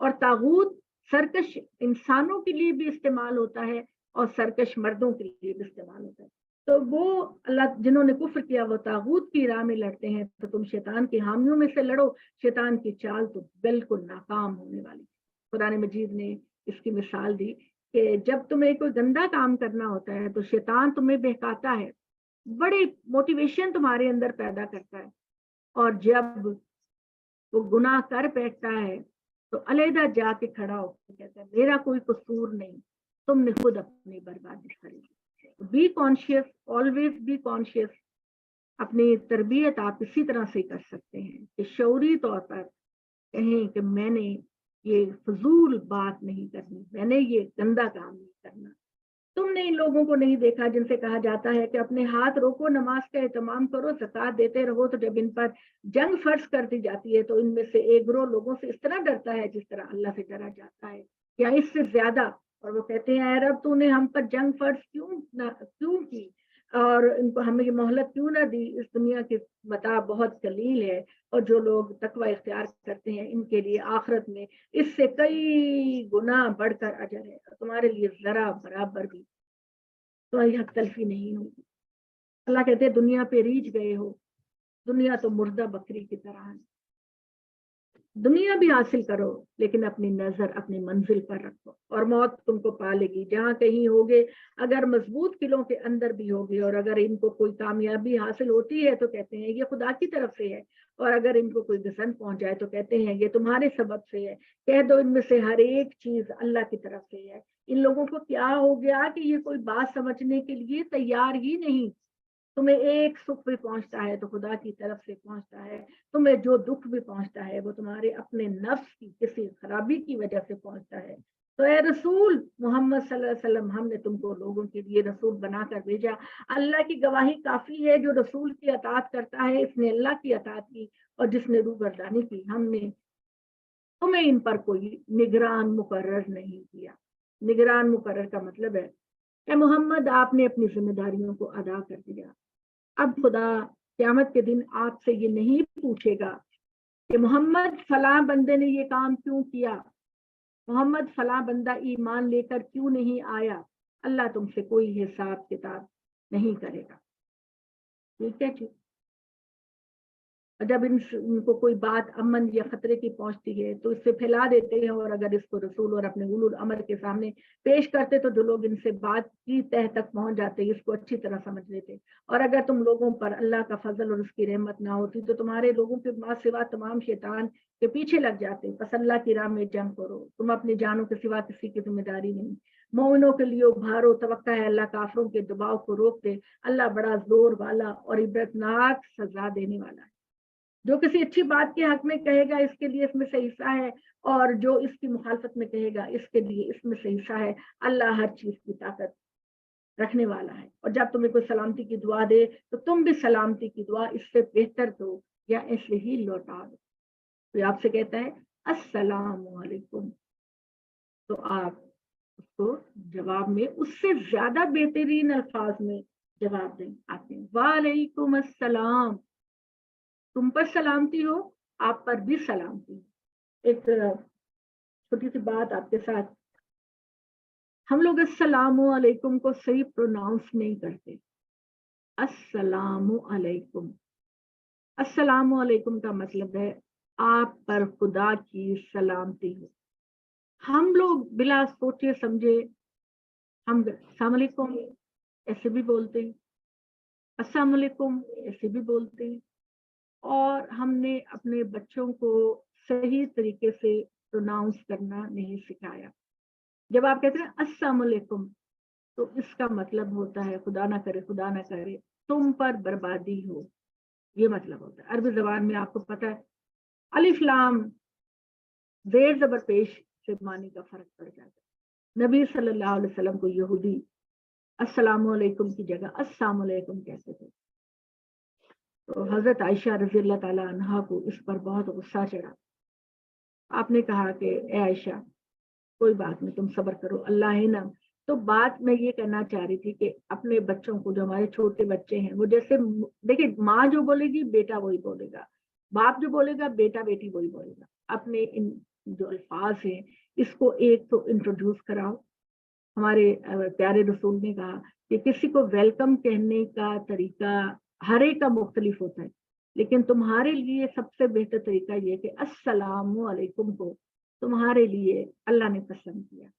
और तागूत सरकश इंसानों के लिए भी इस्तेमाल होता है और सरकश मर्दों के लिए भी इस्तेमाल होता है। तो वो अल्लाह जिन्होंने कुफ्र किया वो तागूत की राह में लड़ते हैं, तो तुम शैतान के हामियों में से लड़ो, शैतान की चाल तो बिल्कुल नाकाम होने वाली। कुरान मजीद ने इसकी मिसाल दी कि जब तुम्हें कोई गंदा काम करना होता है तो शैतान तुम्हें बहकाता है, बड़ी मोटिवेशन तुम्हारे अंदर पैदा करता है, और जब वो गुनाह कर बैठता है तो अलहदा जाके खड़ा होकर कहता है मेरा कोई कसूर नहीं, तुमने खुद अपनी बर्बादी करी। Be conscious, always be conscious. अपनी तरबियत आप इसी तरह से कर सकते हैं कि शऊरी तौर पर कहें कि मैंने ये फजूल बात नहीं करनी, मैंने ये गंदा काम नहीं करना। तुमने इन लोगों को नहीं देखा जिनसे कहा जाता है कि अपने हाथ रोको, नमाज का एहतमाम करो, ज़कात देते रहो, तो जब इन पर जंग फर्ज कर दी जाती है तो इनमें से एक ग्रोह लोगों से इस तरह डरता है जिस तरह अल्लाह से डरा जाता है या इससे ज्यादा। और वो कहते हैं रब तूने हम पर जंग फर्ज क्यों की और इनको हमें ये मोहलत क्यों ना दी, इस दुनिया की मता बहुत कलील है और जो लोग तकवा इख्तियार करते हैं इनके लिए आखिरत में इससे कई गुना बढ़कर अजर है, तुम्हारे लिए जरा बराबर भी तुम्हारी हक तलफी नहीं होगी। अल्लाह कहते हैं दुनिया पे रीझ गए हो, दुनिया तो मुर्दा बकरी की तरह है। दुनिया भी हासिल करो लेकिन अपनी नजर अपनी मंजिल पर रखो और मौत तुमको पा लेगी जहां कहीं होगे। अगर मजबूत किलों के अंदर भी होगे और अगर इनको कोई कामयाबी हासिल होती है तो कहते हैं ये खुदा की तरफ से है, और अगर इनको कोई घसन पहुंच जाए तो कहते हैं ये तुम्हारे सबब से है। कह दो इनमें से हर एक चीज अल्लाह की तरफ से है। इन लोगों को क्या हो गया कि ये कोई बात समझने के लिए तैयार ही नहीं। तुम्हें एक सुख भी पहुंचता है तो खुदा की तरफ से पहुंचता है, तुम्हें जो दुख भी पहुंचता है वो तुम्हारे अपने नफ्स की किसी खराबी की वजह से पहुंचता है। तो ए रसूल मोहम्मद सल्लल्लाहु अलैहि वसल्लम, हमने तुमको लोगों के लिए रसूल बनाकर भेजा। अल्लाह की गवाही काफी है, जो रसूल की अताअत करता है इसने अल्लाह की अताअत की, और जिसने रूबरदानी की हमने तुम्हें इन पर कोई निगरान मुकर्रर नहीं किया। निगरान मुकर्रर का मतलब है ए मोहम्मद आपने अपनी जिम्मेदारियों को अदा कर दिया। अब खुदा क़यामत के दिन आपसे ये नहीं पूछेगा कि मोहम्मद फलां बंदे ने ये काम क्यों किया, मोहम्मद फलां बंदा ईमान लेकर क्यों नहीं आया। अल्लाह तुमसे कोई हिसाब किताब नहीं करेगा। ठीक है जी। जब इनको कोई बात अमन या खतरे की पहुंचती है तो इससे फैला देते हैं, और अगर इसको रसूल और अपने उलुल अमर के सामने पेश करते तो जो लोग इनसे बात की तह तक पहुंच जाते, इसको अच्छी तरह समझ लेते। और अगर तुम लोगों पर अल्लाह का फजल और उसकी रहमत ना होती तो तुम्हारे लोगों के माँ सिवा तमाम शैतान के पीछे लग जाते। बस अल्लाह की राह में जंग करो, तुम अपनी जानों के सिवा किसी की जिम्मेदारी नहीं। मोमिनों के लिए उभारो, तवक्का है अल्लाह काफरों के दबाव को रोक दे। अल्लाह बड़ा जोर वाला और इबरतनाक सजा देने वाला है। जो किसी अच्छी बात के हक में कहेगा इसके लिए इसमें से हिस्सा है, और जो इसकी मुखालफत में कहेगा इसके लिए इसमें से हिस्सा है। अल्लाह हर चीज की ताकत रखने वाला है। और जब तुम्हें कोई सलामती की दुआ दे तो तुम भी सलामती की दुआ इससे बेहतर दो या ऐसे ही लौटा दो। तो आपसे कहता है अस्सलामु अलैकुम, तो आप उसको जवाब में उससे ज्यादा बेहतरीन अल्फाज में जवाब दें। आपने वालेकुम अस्सलाम, तुम पर सलामती हो, आप पर भी सलामती हो। एक छोटी सी बात आपके साथ, हम लोग अस्सलामु अलैकुम को सही प्रोनाउंस नहीं करते। अस्सलामु अलैकुम, अस्सलामु अलैकुम का मतलब है आप पर खुदा की सलामती हो। हम लोग बिला सोचे समझे हम अस्सलाम वालेकुम ऐसे भी बोलते हैं, अस्सलाम वालेकुम ऐसे भी बोलते हैं, और हमने अपने बच्चों को सही तरीके से प्रोनाउंस करना नहीं सिखाया। जब आप कहते हैं अस्सलाम वालेकुम तो इसका मतलब होता है खुदा ना करे तुम पर बर्बादी हो, ये मतलब होता है। अरबी जबान में आपको पता है अलिफ लाम जेर जबर पेश से मानी का फर्क पड़ जाता है। नबी सल्लल्लाहु अलैहि वसल्लम को यहूदी अस्सलाम वालेकुम की जगह अस्सलाम वालेकुम कहते थे। तो हजरत आयशा रज़ी अल्लाह ताला अन्हा को इस पर बहुत गुस्सा चढ़ा। आपने कहा कि ए आयशा कोई बात नहीं, तुम सब्र करो, अल्लाह है ना। तो बात मैं ये कहना चाह रही थी कि अपने बच्चों को, जो हमारे छोटे बच्चे हैं, वो जैसे देखिए माँ जो बोलेगी बेटा वही बोलेगा, बाप जो बोलेगा बेटा बेटी वही बोलेगा। अपने इन जो अल्फाज हैं इसको एक तो इंट्रोड्यूस कराओ। हमारे प्यारे रसूल ने कहा कि किसी को वेलकम कहने का तरीका हर एक का मुख्तलिफ होता है, लेकिन तुम्हारे लिए सबसे बेहतर तरीका ये कि अस्सलामु अलैकुम को तुम्हारे लिए अल्लाह ने पसंद किया।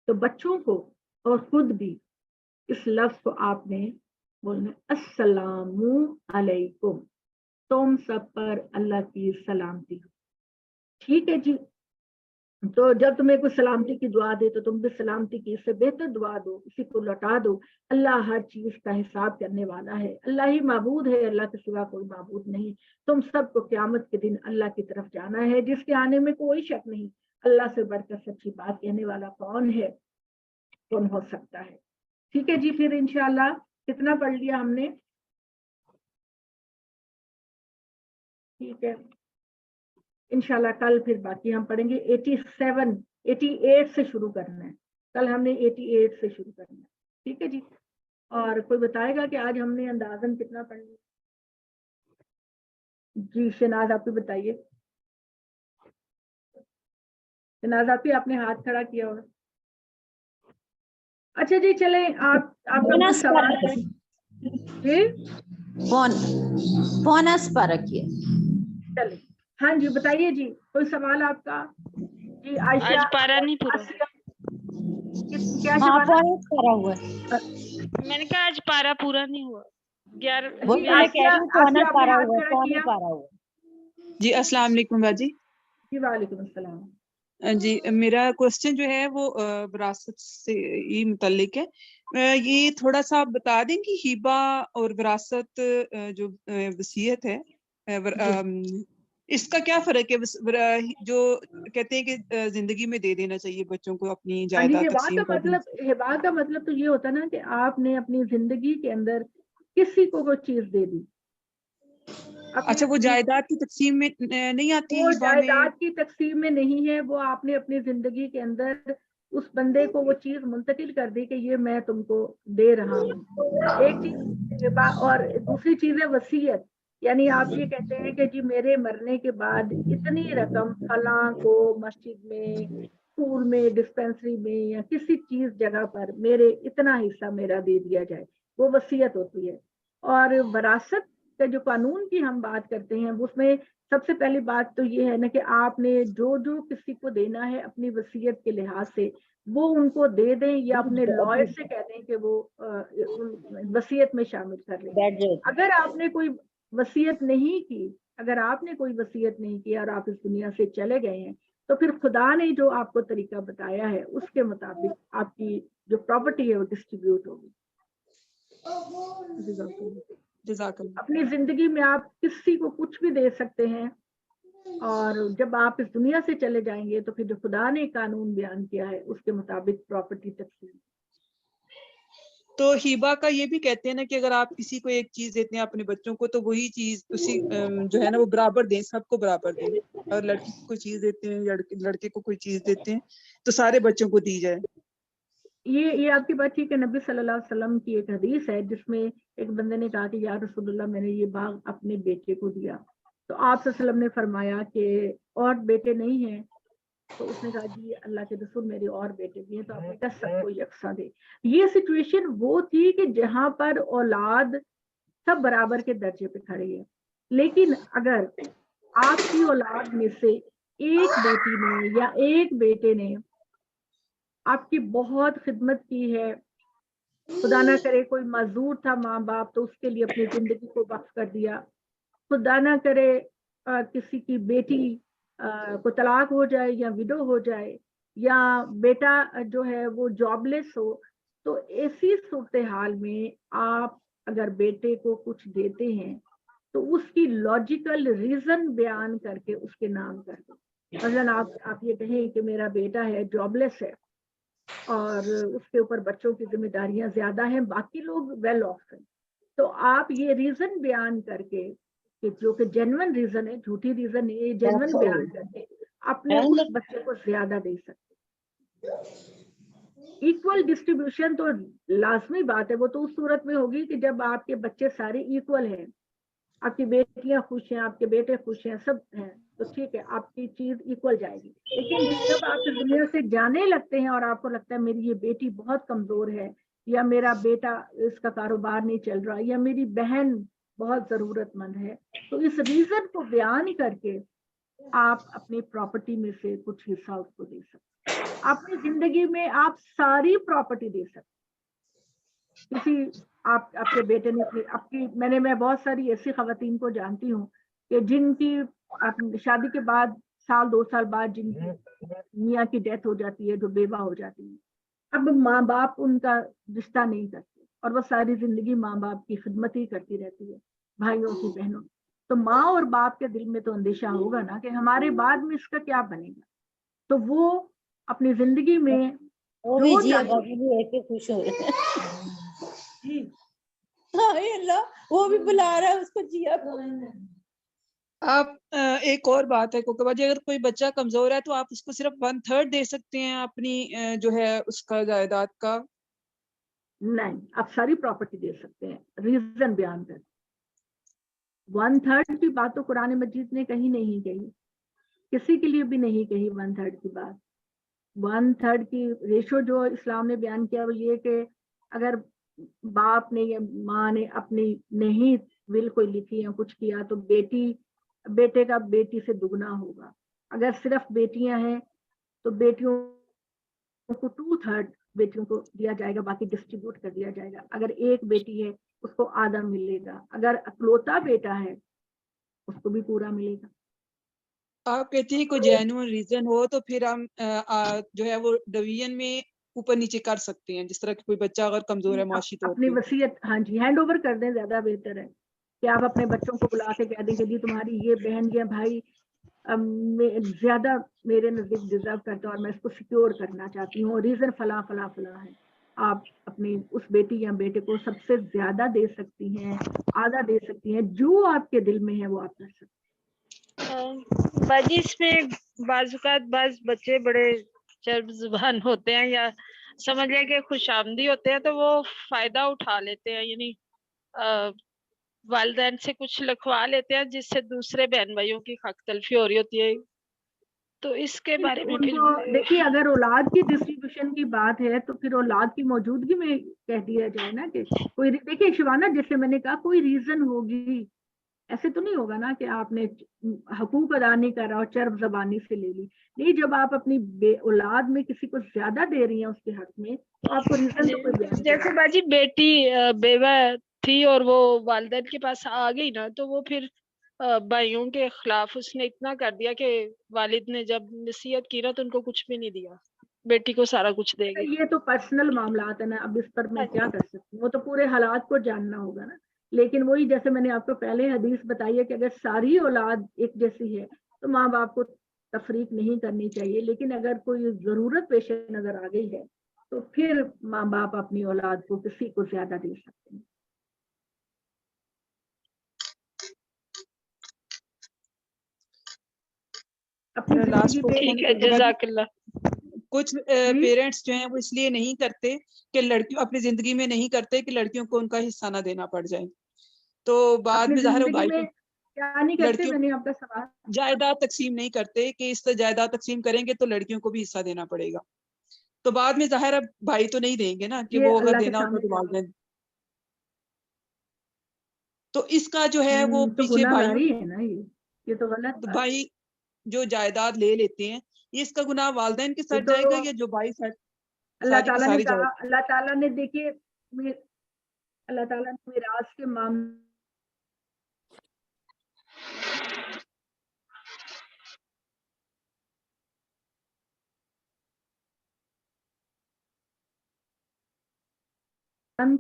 तो बच्चों को और खुद भी इस लफ्ज को आपने बोलना अस्सलामु अलैकुम, तुम सब पर अल्लाह की सलामती हो। ठीक है जी। तो जब तुम्हें कोई सलामती की दुआ दे तो तुम भी सलामती की इससे बेहतर दुआ दो, इसी को लौटा दो। अल्लाह हर चीज का हिसाब करने वाला है, अल्लाह ही माबूद है, अल्लाह के सिवा कोई माबूद नहीं। तुम सबको क़यामत के दिन अल्लाह की तरफ जाना है, जिसके आने में कोई शक नहीं। अल्लाह से बढ़कर सच्ची बात कहने वाला कौन है, कौन हो सकता है। ठीक है जी। फिर इंशाल्लाह कितना पढ़ लिया हमने? ठीक है, इंशाल्लाह कल फिर बाकी हम पढ़ेंगे। 88 से शुरू करना है, कल हमने 88 से शुरू करना है। ठीक है जी। और कोई बताएगा कि आज हमने अंदाजन कितना पढ़ लिया? जी शनाज आप भी बताइए। शनाज आप ही, आपने हाथ खड़ा किया होगा। अच्छा जी, चले आपका कुछ सवाल है जी? बोनस पर रखिए। चले हाँ जी बताइए जी, कोई सवाल आपका? जी आयशा, आज पारा नहीं पूरा। क्या हाँ शबाना? फॉरेस्ट करा हुआ है। मैंने कहा आज पारा पूरा नहीं हुआ। 11 वही जी तो मैं कह आसिया, रही हूँ, कौन आसिया आपने पारा हाथ हुआ है, खड़ा कौन किया? पारा हुआ है। जी अस्सलाम वालेकुम बाजी। जी वालेकुम अस्सलाम। जी मेरा क्वेश्चन जो है वो विरासत से ही मुतल्लिक है। ये थोड़ा सा आप बता दें कि हिबा और विरासत जो वसीयत है इसका क्या फर्क है? जो कहते हैं कि जिंदगी में दे देना चाहिए बच्चों को अपनी हाँ जी, जायदाद हिबा तकसीम का कर देना। मतलब, हिबा का मतलब तो ये होता ना कि आपने अपनी जिंदगी के अंदर किसी को कोई चीज दे दी। अपनी अच्छा, वो जायदाद की तकसीम में नहीं आती है वो हिबा में? जायदाद की तकसीम में नहीं है, वो आपने अपनी जिंदगी के अंदर उस बंदे को वो चीज मुंतकिल कर दी कि ये मैं तुमको दे रहा हूँ। एक चीज हिबा, और दूसरी चीज है वसीयत। यानी आप ये कहते हैं कि जी मेरे मरने के बाद इतनी रकम फलां को मस्जिद में, स्कूल में, डिस्पेंसरी में या किसी चीज जगह पर मेरे इतना हिस्सा मेरा दे दिया जाए, वो वसीयत होती है। और वरासत का जो कानून की हम बात करते हैं उसमें सबसे पहली बात तो ये है ना कि आपने जो जो किसी को देना है अपनी वसीयत के लिहाज से वो उनको दे दें, या अपने लॉयर से कह दें कि वो वसीयत में शामिल कर लें। बैठ जाओ। अगर आपने कोई वसीयत नहीं की, अगर आपने कोई वसीयत नहीं की और आप इस दुनिया से चले गए हैं, तो फिर खुदा ने जो आपको तरीका बताया है उसके मुताबिक आपकी जो प्रॉपर्टी है वो डिस्ट्रीब्यूट होगी। जज़ाकल्लाह। अपनी जिंदगी में आप किसी को कुछ भी दे सकते हैं, और जब आप इस दुनिया से चले जाएंगे तो फिर जो खुदा ने कानून बयान किया है उसके मुताबिक प्रॉपर्टी तकसीम। तो हिबा का ये भी कहते हैं ना कि अगर आप किसी को एक चीज देते हैं अपने बच्चों को तो वही चीज उसी जो है ना वो बराबर दें, सबको बराबर दें। और लड़की को कोई चीज देते हैं, लड़के को कोई चीज देते हैं तो सारे बच्चों को दी जाए। ये आपकी बात ठीक है। नबी सल्लल्लाहु अलैहि वसल्लम की एक हदीस है जिसमें एक बंदे ने कहा कि या रसूलुल्लाह, मैंने ये बाग अपने बेटे को दिया, तो आप सल्लल्लाहु अलैहि वसल्लम ने फरमाया कि और बेटे नहीं हैं? तो उसने कहा जी अल्लाह के रसूल, मेरे और बेटे भी हैं। तो आपने कहा सबको यकसा दे। ये सिचुएशन वो थी कि जहां पर औलाद सब बराबर के दर्जे पे खड़े हैं, लेकिन अगर आपकी औलाद में से एक बेटी ने या एक बेटे ने आपकी बहुत खिदमत की है, खुदा ना करे कोई मजदूर था माँ बाप तो उसके लिए अपनी जिंदगी को वक्फ कर दिया, खुदा ना करे किसी की बेटी को तलाक हो जाए या विडो हो जाए, या बेटा जो है वो जॉबलेस हो, तो ऐसी सूरत हाल में आप अगर बेटे को कुछ देते हैं तो उसकी लॉजिकल रीजन बयान करके उसके नाम कर दो। मसलन आप ये कहें कि मेरा बेटा है, जॉबलेस है, और उसके ऊपर बच्चों की जिम्मेदारियां ज्यादा हैं, बाकी लोग वेल ऑफ हैं, तो आप ये रीजन बयान करके कि जो कि जेन्युइन रीजन है, झूठी रीजन नहीं, ये जेन्युइन बयान करके अपने उस बच्चे को ज्यादा दे सकते। इक्वल डिस्ट्रीब्यूशन तो लाजमी बात है, वो तो उस सूरत में होगी कि जब आपके बच्चे सारे इक्वल हैं, आपकी बेटियां खुश हैं, आपके बेटे खुश हैं, सब हैं, तो ठीक है, आपकी चीज इक्वल जाएगी। लेकिन जब आप इस दुनिया से जाने लगते हैं और आपको लगता है मेरी ये बेटी बहुत कमजोर है, या मेरा बेटा इसका कारोबार नहीं चल रहा, या मेरी बहन बहुत जरूरतमंद है, तो इस रीजन को बयान करके आप अपनी प्रॉपर्टी में से कुछ हिस्सा उसको दे सकते। अपनी जिंदगी में आप सारी प्रॉपर्टी दे सकते। किसी आपके बेटे ने आपकी मैं बहुत सारी ऐसी खवातीन को जानती हूँ कि जिनकी शादी के बाद साल 2 साल बाद जिनकी मियाँ की डेथ हो जाती है, जो बेवा हो जाती है, अब माँ बाप उनका रिश्ता नहीं करते और वो सारी जिंदगी माँ बाप की खिदमत ही करती रहती है, भाइयों की, बहनों की। तो माँ और बाप के दिल में तो अंदेशा होगा ना कि हमारे बाद में इसका क्या बनेगा। तो वो अपनी जिंदगी में वो भी जो जी चाहे, बाबू भी है कि खुश हो रहे जी हाय अल्लाह, वो भी बुला रहा है उसको जिया को। आप एक और बात है कोकबा जी, अगर कोई बच्चा कमजोर है तो आप उसको सिर्फ 1/3 दे सकते हैं अपनी जो है उसका जायदाद का? नहीं, आप सारी प्रॉपर्टी दे सकते हैं, रीजन बयान कर। 1/3 की बात तो कुरान मजीद ने कहीं नहीं कही, किसी के लिए भी नहीं कही 1/3 की बात। 1/3 की रेशो जो इस्लाम ने बयान किया वो ये कि अगर बाप ने या माँ ने अपनी नहीं विल कोई लिखी या कुछ किया तो बेटी बेटे का बेटी से दुगना होगा। अगर सिर्फ बेटियां हैं तो बेटियों को 2/3 बेटियों को दिया जाएगा, बाकी डिस्ट्रीब्यूट कर दिया जाएगा। अगर एक बेटी है उसको आधा मिलेगा, अगर अकलौता बेटा है उसको भी पूरा मिलेगा। आप कहते हैं कोई जेन्युइन रीजन हो तो फिर हम जो है वो डिवीजन में ऊपर नीचे कर सकते हैं, जिस तरह कि कोई बच्चा अगर कमजोर है माशी तौर अपनी पे। वसीयत, हाँ जी, हैंड ओवर कर दें, ज्यादा बेहतर है कि आप अपने बच्चों को बुला के कह दें कि जी तुम्हारी ये बहन या भाई ज्यादा मेरे नजदीक डिजर्व करता है और मैं इसको सिक्योर करना चाहती हूँ, रीजन फला फला फला है। आप अपनी उस बेटी या बेटे को सबसे ज्यादा दे सकती हैं, आधा दे सकती हैं, जो आपके दिल में है वो आप कर सकती हैं। बाजी इसमें बाजुकात बाज बच्चे बड़े चर्ब जुबान होते हैं या समझ लें कि खुशामदी होते हैं, तो वो फायदा उठा लेते हैं, यानी वालिदैन से कुछ लिखवा लेते हैं जिससे दूसरे बहन भाइयों की हक तलफी हो रही होती है। तो इसके बारे में फिर उनको देखिए, अगर औलाद की डिस्ट्रीब्यूशन की बात है तो फिर औलाद की मौजूदगी में कह दिया जाए ना कि कोई, देखिए शिवाना, जैसे मैंने कहा कोई रीजन होगी, ऐसे तो नहीं होगा ना कि आपने हकूक अदा नहीं करा और चर्ब जबानी से ले ली। नहीं, जब आप अपनी औलाद में किसी को ज्यादा दे रही हैं उसके हक में, तो आपको रीजन तो कोई बयान जैसे करना। बाजी बेटी बेवा थी और वो वालिदैन के पास आ गई ना, तो वो फिर भाइयों के खिलाफ उसने इतना कर दिया कि वालिद ने जब नसीहत की ना तो उनको कुछ भी नहीं दिया, बेटी को सारा कुछ दे गए। ये तो पर्सनल मामलात है ना, अब इस पर मैं क्या कर सकती हूँ, वो तो पूरे हालात को जानना होगा ना। लेकिन वही, जैसे मैंने आपको पहले हदीस बताई है कि अगर सारी औलाद एक जैसी है तो माँ बाप को तफरीक नहीं करनी चाहिए, लेकिन अगर कोई जरूरत पेश नजर आ गई है तो फिर माँ बाप अपनी औलाद को किसी को ज्यादा दे सकते हैं। अपनी लास्ट जिंदगी पे ठीक है, जज़ाकल्लाह। कुछ पेरेंट्स जो हैं वो इसलिए नहीं करते कि लड़कियों अपनी जिंदगी में नहीं करते कि लड़कियों को उनका हिस्सा ना देना पड़ जाए, तो बाद अपनी में ज़ाहिर है वो जिंदगी भाई में क्या नहीं करते, लड़कियों मैंने आपका सवाल जायदाद तकसीम नहीं करते कि इस तरह जायदाद तकसीम करेंगे तो लड़कियों को भी हिस्सा देना पड़ेगा, तो बाद में ज़ाहिर है भाई तो नहीं देंगे ना कि ये वो अगर अल्लाह के देना होता सामने तो जवाब, वालिदैन, तो इसका जो है वो तो पीछे भाइयों गुनाहगारी है ना, ये तो गलत बात है। भाई जो जायदाद ले लेते हैं, ये इसका गुनाह वालिदैन के ये साथ तो जाएगा या जो भाई साथ अल्लाह सारी की ताला ने सारी कहा, जाएगी? अल्लाह ताला ने देखिए, अल्लाह ताला ने मिराज के मामले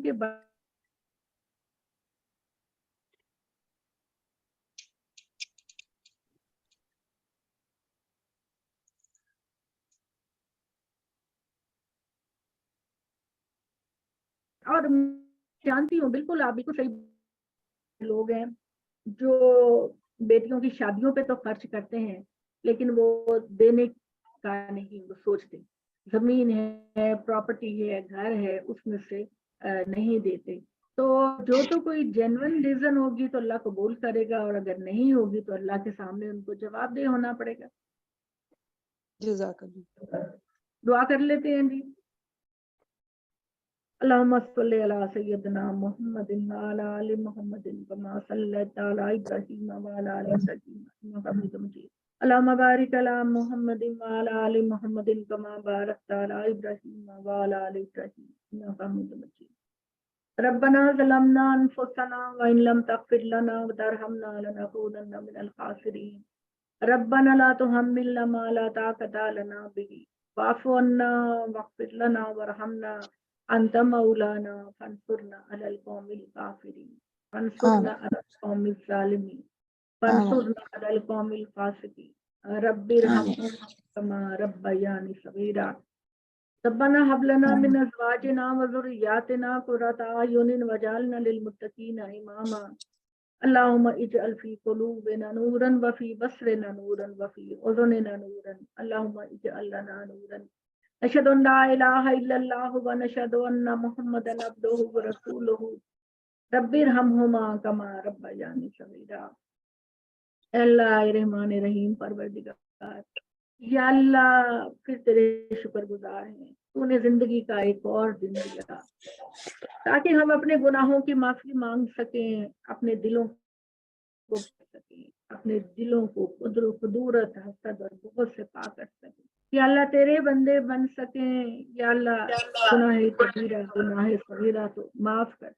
के बाद और जानती हूँ बिल्कुल, आप बिल्कुल सही लोग हैं जो बेटियों की शादियों पे तो खर्च करते हैं, लेकिन वो देने का नहीं वो सोचते। जमीन है, प्रॉपर्टी है, घर है, उसमें से नहीं देते। तो जो तो कोई जेन्युइन रीजन होगी तो अल्लाह कबूल करेगा, और अगर नहीं होगी तो अल्लाह के सामने उनको जवाबदेह होना पड़ेगा। जज़ाकल्लाह। दुआ कर लेते हैं जी। अल्लाहुम्मा सल्ली अला सय्यदना मुहम्मदिन व अला आलि मुहम्मदिन कमा सल्लैता अला इब्राहीम व अला आलि इब्राहीम इन्नका हमीदुम मजीद। अल्लाहुम्मा बारिक अला मुहम्मदिन व अला आलि मुहम्मदिन कमा बारकता अला इब्राहीम व अला आलि इब्राहीम इन्नका हमीदुम मजीद। रब्बना ज़लमना अनफुसना व इन लम तग़फिर लना व तरहमना लनकूनन्ना मिनल खासिरीन। रब्बना ला तुहम्मिलना मा ला ताक़ता लना बिही वाफ़ु अन्ना वग़फ़िर लना वरहमना अंत मौलाना फंसुरना अलल कौमिल काफिरीन फंसुरना अलल कौमिल ज़ालिमीन फंसुरना अलल कौमिल फासिकीन रब्बिरहमहुमा कमा रब्बयानी सगीरा। रब्बना हब लना मिन अज़वाजिना व ज़ुर्रिय्यातिना क़ुर्रता अयुनिन वजअलना लिलमुत्तक़ीना इमामा। अल्लाहुम्मा इजअल फी क़ुलूबिना नूरन व फी बसरिना नूरन व फी उज़ुनिना नूरन। अल्लाहुम्मा इजअल लना नूरन नशहदु अन ला इलाहा इल्लल्लाहु व नशहदु अन्ना मुहम्मदन अब्दुहु व रसूलुहु। रब्बिरहमहुमा कमा रब्बयानी सगीरा। अल्लाह रहमान रहीम परवरदिगार, या अल्लाह फिर तेरे शुक्रगुजार हैं, तूने जिंदगी का एक और दिन दिया ताकि हम अपने गुनाहों की माफी मांग सकें, अपने दिलों को सकें, اپنے دلوں کو قدورت حسد اور بغض سے پاک کر سکیں. یا اللہ تیرے بندے بن سکیں. یا اللہ گناہ کبیرہ گناہ صغیرہ تو معاف کر.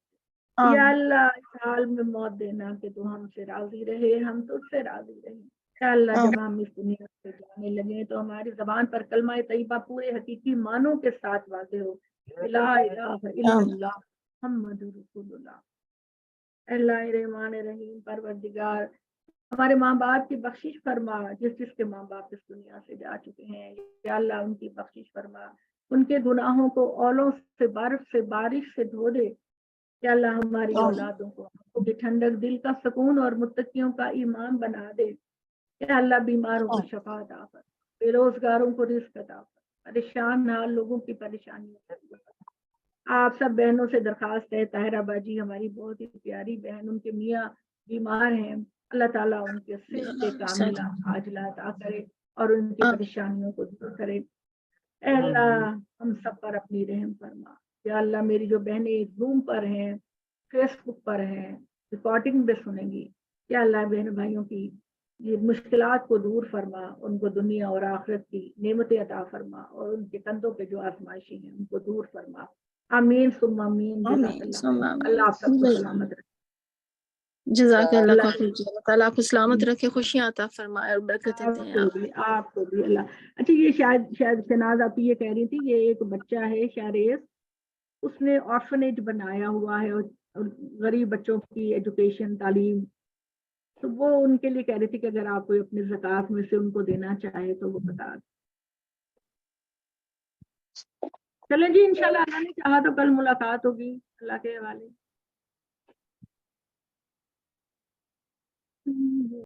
یا اللہ اس حال میں موت دینا کہ تو ہم سے راضی رہے, ہم تجھ سے راضی رہیں. یا اللہ جب ہم اس دنیا سے جانے لگے تو ہماری زبان پر کلمہ طیبہ پورے حقیقی معنوں کے ساتھ واضح ہو. لا الہ الا اللہ محمد رسول اللہ. اللہ رحمان رحیم پروردگار ہمارے ماں باپ کی بخشش فرما, جس کے ماں باپ اس دنیا سے جا چکے ہیں. یا اللہ ان کی بخشش فرما, ان کے گناہوں کو اولوں سے برف سے بارش سے دھو دے. یا اللہ ہماری اولادوں کو ٹھنڈک دل کا سکون اور متقیوں کا ایمان بنا دے. یا اللہ بیماروں کو شفا عطا کر, بے روزگاروں کو رزق عطا کر, پریشان حال لوگوں کی پریشانیوں سے دور کر. آپ سب بہنوں سے درخواست ہے, طاہرہ باجی ہماری بہت ہی پیاری بہن, ان کے میاں بیمار ہیں, اللہ تعالیٰ ان کے صحت کاملہ عاجلہ عطا کرے اور ان کی پریشانیوں کو دور کرے. اے اللہ ہم سب پر اپنی رحم فرما. یا اللہ میری جو بہنیں زوم پر ہیں, فیس بک پر ہیں, ریکارڈنگ بھی سنیں گی, یا اللہ بہن بھائیوں کی یہ مشکلات کو دور فرما, ان کو دنیا اور آخرت کی نعمتیں عطا فرما, اور ان کے کندھوں پہ جو آزمائشیں ہیں ان کو دور فرما. آمین ثم آمین. جزاک اللہ. اللہ آپ سب کو سلامت رکھے. جزاک اللہ اللہ خیر. اللہ تعالیٰ آپ کو سلامت رکھے, خوشیاں عطا فرمائے اور برکتیں دیں. آپ کو بھی اللہ. اچھا یہ شاید شناز آپ یہ کہہ رہی تھی, یہ ایک بچہ ہے شاریس, اس نے آرفنیج بنایا ہوا ہے اور غریب بچوں کی ایجوکیشن تعلیم, تو وہ ان کے لیے کہہ رہی تھی کہ اگر آپ کوئی اپنے زکوٰۃ میں سے ان کو دینا چاہے تو وہ بتا دیں. چلیں جی انشاءاللہ اللہ نے چاہا تو کل ملاقات ہوگی. اللہ کے حوالے.